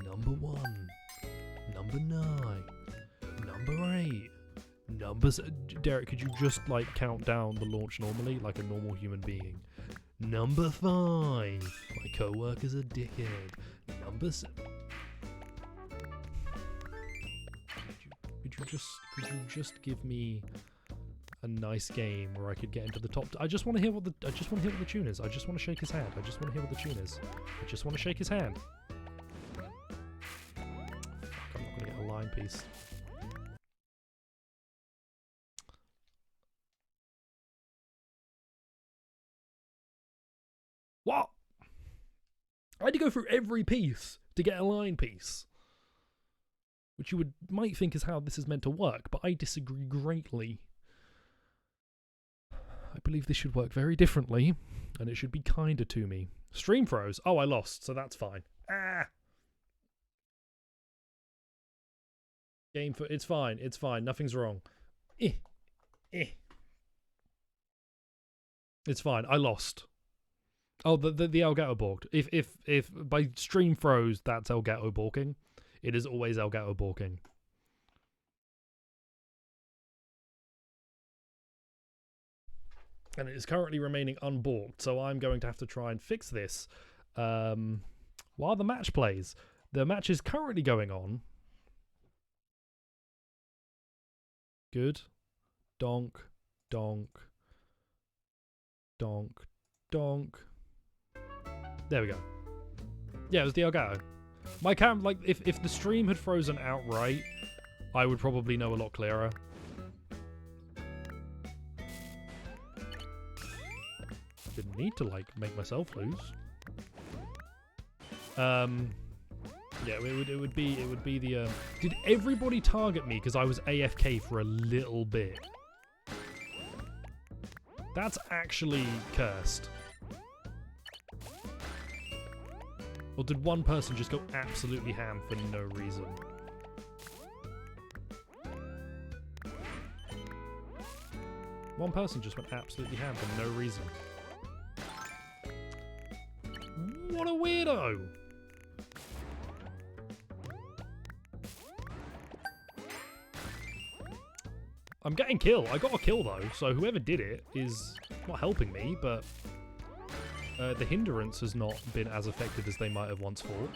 Number 1. Number 9. Number 8. Numbers. Derek, could you just, like, count down the launch normally, like a normal human being? Number 5. My co-worker's a dickhead. Number 7. Could you just give me a nice game where I could get into the top? I just want to hear what the tune is. I just want to shake his hand. I just want to hear what the tune is. I just want to shake his hand. Fuck, I'm not gonna get a line piece. What? I had to go through every piece to get a line piece, which you might think is how this is meant to work, but I disagree greatly. I believe this should work very differently, and it should be kinder to me. Stream froze. Oh, I lost, so that's fine. Ah! It's fine, nothing's wrong. It's fine. I lost. Oh, the Elgato balked. If by stream froze, that's Elgato balking. It is always Elgato balking. And it is currently remaining unbalked, so I'm going to have to try and fix this while the match plays. The match is currently going on. Good. Donk, donk, donk, donk. There we go. Yeah, it was the Elgato. My cam, like, if the stream had frozen outright, I would probably know a lot clearer. Didn't need to, like, make myself lose. Yeah, it would be the. Did everybody target me because I was AFK for a little bit? That's actually cursed. Or did one person just go absolutely ham for no reason? One person just went absolutely ham for no reason. What a weirdo! I'm getting kill. I got a kill though, so whoever did it is not helping me, but the hindrance has not been as effective as they might have once thought.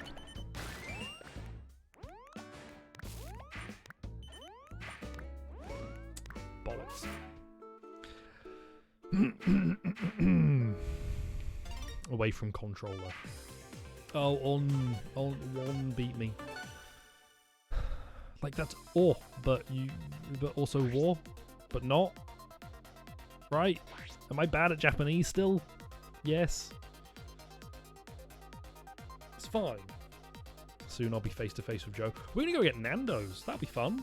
Bollocks. Away from controller. Oh, on beat me. Like that's but also war, but not. Right? Am I bad at Japanese still? Yes. It's fine. Soon I'll be face to face with Joe. We're gonna go get Nando's. That'll be fun.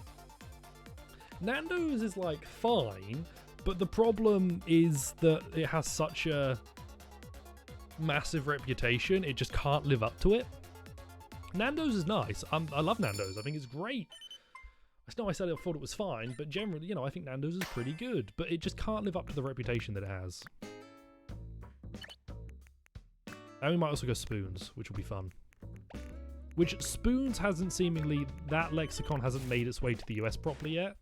Nando's is like fine, but the problem is that it has such a massive reputation, it just can't live up to it. Nando's is nice. I love Nando's. I think it's great. I know I said I thought it was fine, but generally, you know, I think Nando's is pretty good, but it just can't live up to the reputation that it has. And we might also go Spoons, which will be fun. Which Spoons hasn't seemingly, that lexicon hasn't made its way to the US properly yet,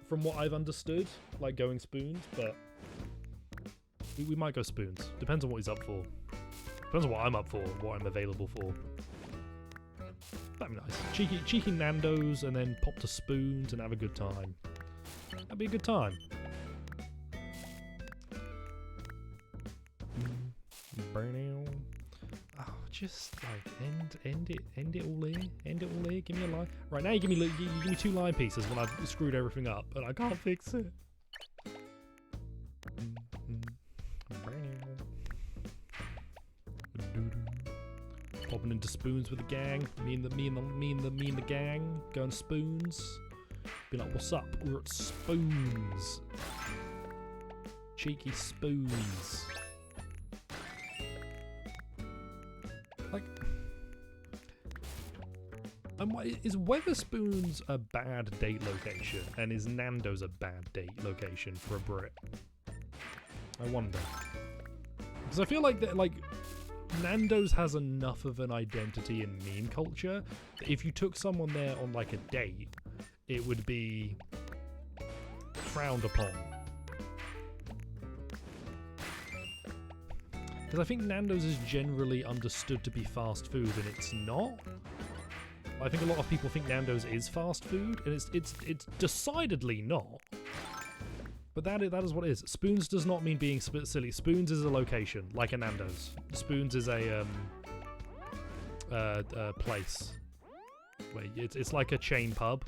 from what I've understood, like going Spoons, but we might go Spoons. Depends on what he's up for. Depends on what I'm up for, what I'm available for. That'd be nice. Cheeky Nando's and then pop to Spoons and have a good time. That'd be a good time. Oh, just like end it all here. End it all here. Give me a line. Right now, you give me 2 line pieces when I've screwed everything up, and I can't fix it. Popping into Spoons with the gang. Me and the gang going Spoons. Be like, what's up? We're at Spoons. Cheeky Spoons. Like, is Weatherspoons a bad date location, and is Nando's a bad date location for a Brit? I wonder, because I feel like that, like, Nando's has enough of an identity in meme culture that if you took someone there on like a date, it would be frowned upon. Because I think Nando's is generally understood to be fast food, and it's not. I think a lot of people think Nando's is fast food, and it's decidedly not. But that is what it is. Spoons does not mean being silly. Spoons is a location, like a Nando's. Spoons is a place. Wait, it's like a chain pub.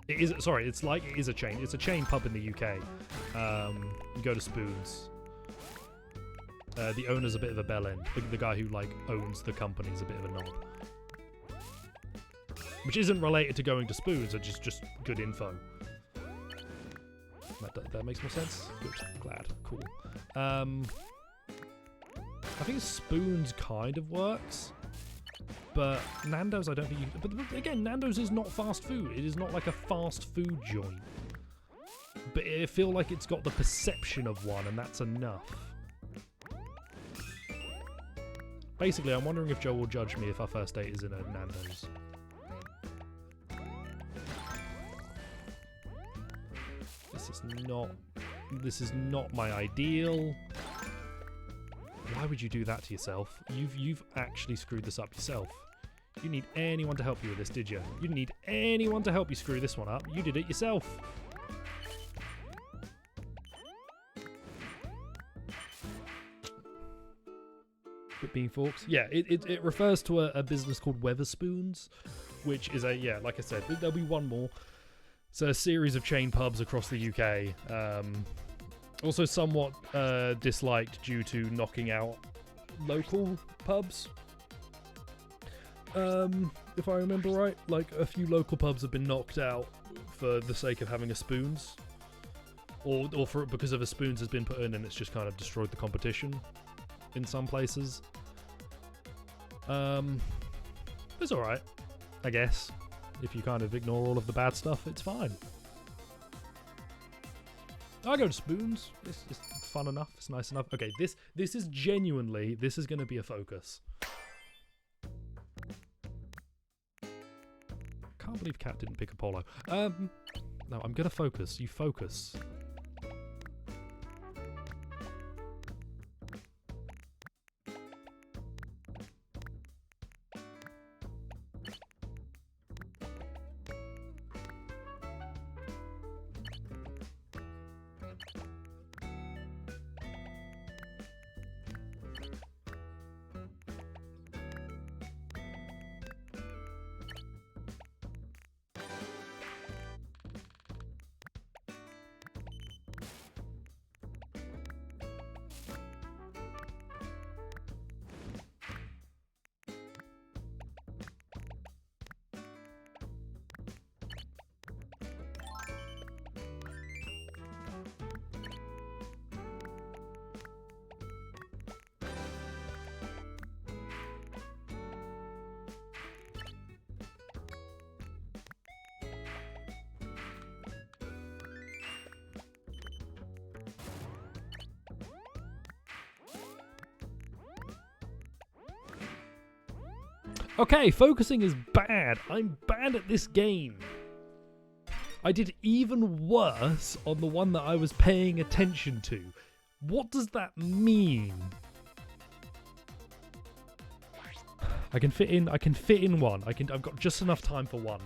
It is, sorry, it is a chain. It's a chain pub in the UK. You go to Spoons. The owner's a bit of a bellend. The guy who like owns the company is a bit of a knob. Which isn't related to going to Spoons, it's just good info. That makes more sense? Good, glad, cool. I think Spoons kind of works, but Nando's I don't think you... But again, Nando's is not fast food. It is not like a fast food joint. but I feel like it's got the perception of one, and that's enough. Basically, I'm wondering if Joe will judge me if our first date is in a Nando's. This is not my ideal. Why would you do that to yourself? You've actually screwed this up yourself. You didn't need anyone to help you with this, did you? You didn't need anyone to help you screw this one up. You did it yourself. With bean forks? Yeah, it refers to a business called Weatherspoons, which is like I said, there'll be one more. It's a series of chain pubs across the UK. Also somewhat disliked due to knocking out local pubs. If I remember right, like a few local pubs have been knocked out for the sake of having a Spoons. Or because of a Spoons has been put in and it's just kind of destroyed the competition in some places. It's alright, I guess. If you kind of ignore all of the bad stuff, it's fine. I go to Spoons. It's fun enough. It's nice enough. Okay, this is genuinely, this is going to be a focus. Can't believe Cat didn't pick Apollo. No, I'm going to focus. You focus. Okay, focusing is bad. I'm bad at this game. I did even worse on the one that I was paying attention to. What does that mean? I can fit in one. I've got just enough time for one.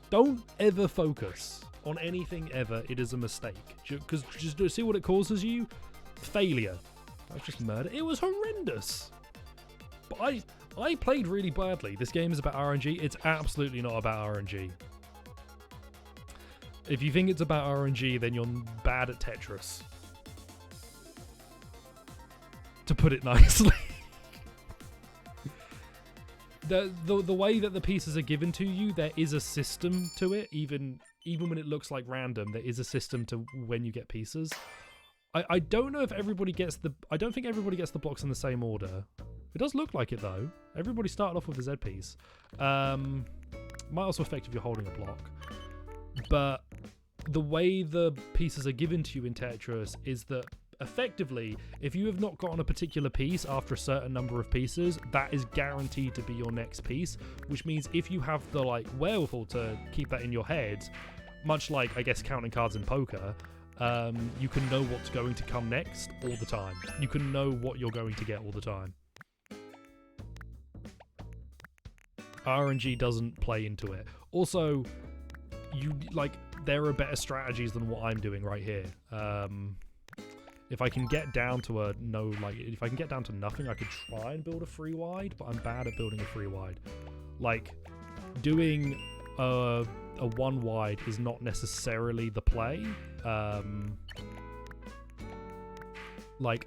Don't ever focus on anything ever. It is a mistake. Because just see what it causes you? Failure. That's just murder. It was horrendous. But I played really badly. This game is about RNG. It's absolutely not about RNG. If you think it's about RNG, then you're bad at Tetris. To put it nicely. The way that the pieces are given to you, there is a system to it. Even when it looks like random, there is a system to when you get pieces. I don't know if everybody gets the... I don't think everybody gets the blocks in the same order. It does look like it, though. Everybody started off with a Z piece. Might also affect if you're holding a block. But the way the pieces are given to you in Tetris is that, effectively, if you have not gotten a particular piece after a certain number of pieces, that is guaranteed to be your next piece. Which means if you have the, wherewithal to keep that in your head, much like, I guess, counting cards in poker, you can know what's going to come next all the time. You can know what you're going to get all the time. RNG doesn't play into it. Also, there are better strategies than what I'm doing right here. If I can get down to if I can get down to nothing, I could try and build a free wide, but I'm bad at building a free wide. Doing a one wide is not necessarily the play.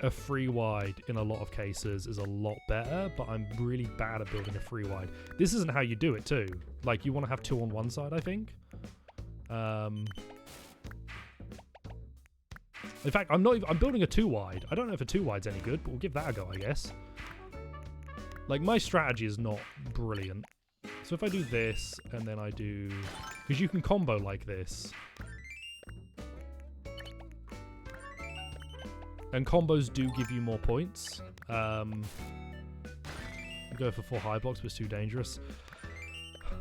A free wide in a lot of cases is a lot better, but I'm really bad at building a free wide. This isn't how you do it too. You want to have two on one side, I think. In fact, I'm building a two wide. I don't know if a two wide's any good, but we'll give that a go, I guess. My strategy is not brilliant. So if I do this, and then I do... Because you can combo like this. And combos do give you more points. Go for 4 high blocks, but it's too dangerous.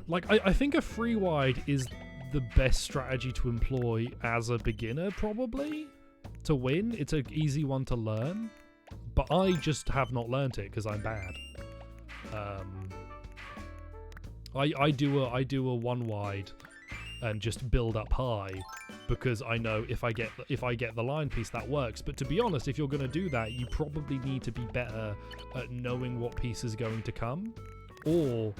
Like, I think a free wide is the best strategy to employ as a beginner, probably, to win. It's an easy one to learn, but I just have not learnt it because I'm bad. I do a 1 wide and just build up high because I know if I get the line piece, that works. But to be honest, if you're going to do that, you probably need to be better at knowing what piece is going to come, or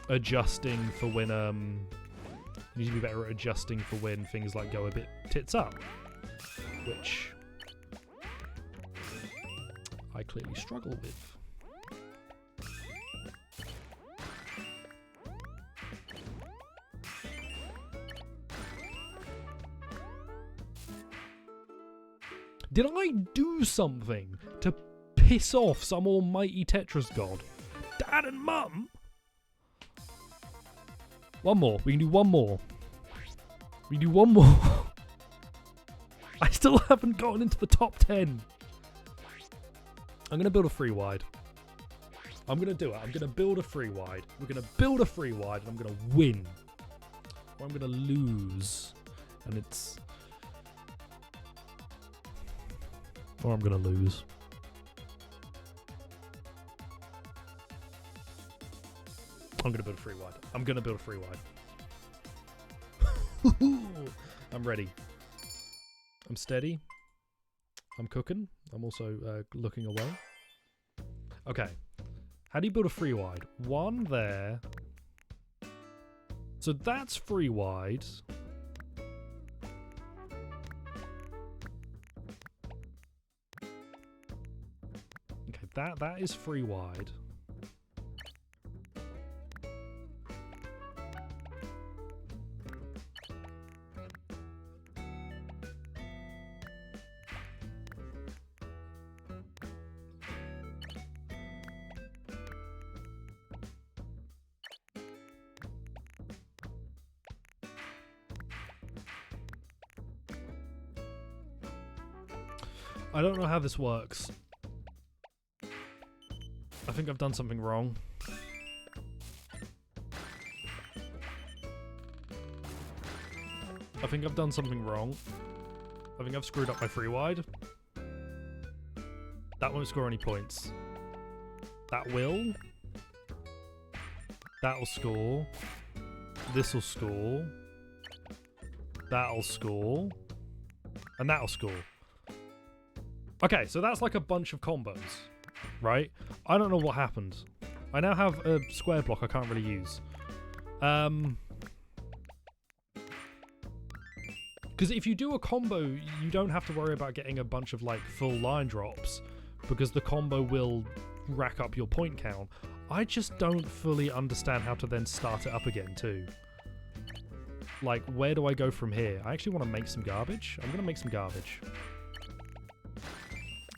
adjusting for when you need to be better at adjusting for when things like go a bit tits up, which I clearly struggle with. Did I do something to piss off some almighty Tetris god? Dad and Mum? One more. We can do one more. We can do one more. I still haven't gotten into the top 10. I'm going to build a free wide. I'm going to do it. I'm going to build a free wide. We're going to build a free wide and I'm going to win. Or I'm going to lose. And it's... Or I'm going to lose. I'm going to build a free wide. I'm going to build a free wide. I'm ready. I'm steady. I'm cooking. I'm also looking away. Okay. How do you build a free wide? 1 there. So that's free wide. Okay, that is free wide. I don't know how this works. I think I've done something wrong. I think I've done something wrong. I think I've screwed up my free wide. That won't score any points. That will. That'll score. This'll score. That'll score. And that'll score. Okay, so that's like a bunch of combos, right? I don't know what happened. I now have a square block I can't really use. Because if you do a combo, you don't have to worry about getting a bunch of like full line drops, because the combo will rack up your point count. I just don't fully understand how to then start it up again too. Like, where do I go from here? I actually want to make some garbage. I'm going to make some garbage.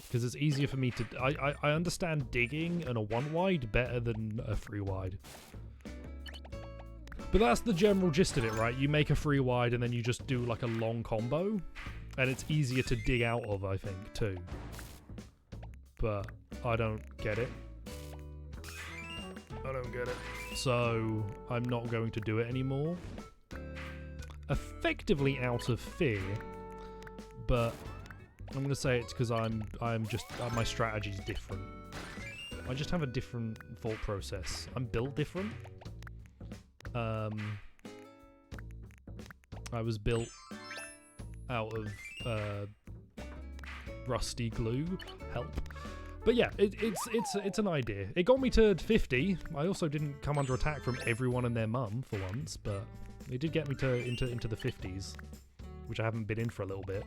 Because it's easier for me to... I understand digging and a 1 wide better than a 3 wide. But that's the general gist of it, right? You make a 3 wide and then you just do like a long combo. And it's easier to dig out of, I think, too. But I don't get it. I don't get it. So I'm not going to do it anymore. Effectively out of fear. But... I'm going to say it's because I'm just... my strategy's different. I just have a different thought process. I'm built different. I was built out of rusty glue. Help. But yeah, it's an idea. It got me to 50. I also didn't come under attack from everyone and their mum for once, but it did get me to into the 50s, which I haven't been in for a little bit.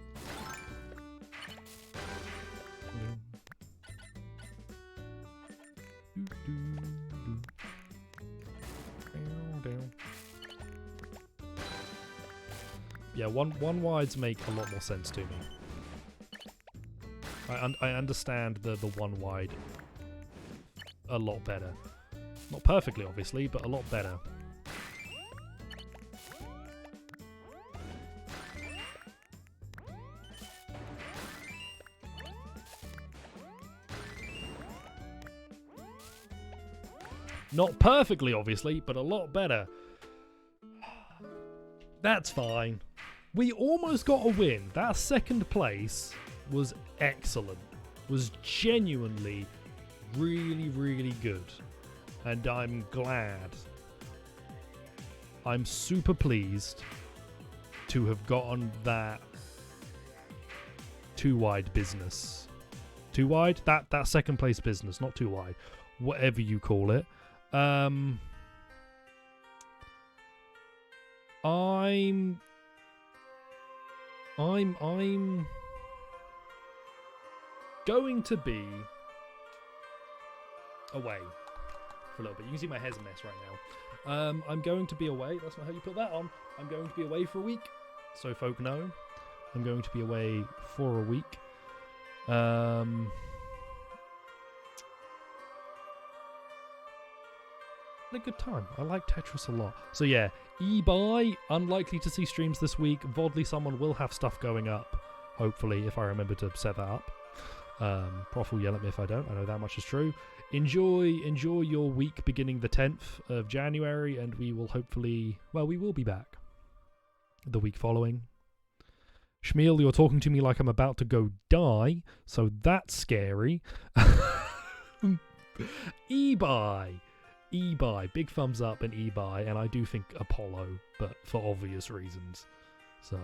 Yeah, one wides make a lot more sense to me. I understand the 1 wide a lot better. Not perfectly, obviously, but a lot better. Not perfectly, obviously, but a lot better. That's fine. We almost got a win. That second place was excellent. Was genuinely really, really good. And I'm glad. I'm super pleased to have gotten that too wide business. Too wide? That second place business, not too wide. Whatever you call it. I'm going to be away for a little bit. You can see my hair's a mess right now. I'm going to be away. That's not how you put that on. I'm going to be away for a week, so folk know. I'm going to be away for a week. A good time. I like Tetris a lot. So yeah, eBuy, unlikely to see streams this week. Vodly, someone will have stuff going up, hopefully, if I remember to set that up. Prof will yell at me if I don't. I know that much is true. Enjoy your week beginning the 10th of January, and we will hopefully, well, we will be back the week following. Shmuel, you're talking to me like I'm about to go die, so that's scary. eBuy, big thumbs up and eBuy, and I do think Apollo, but for obvious reasons. So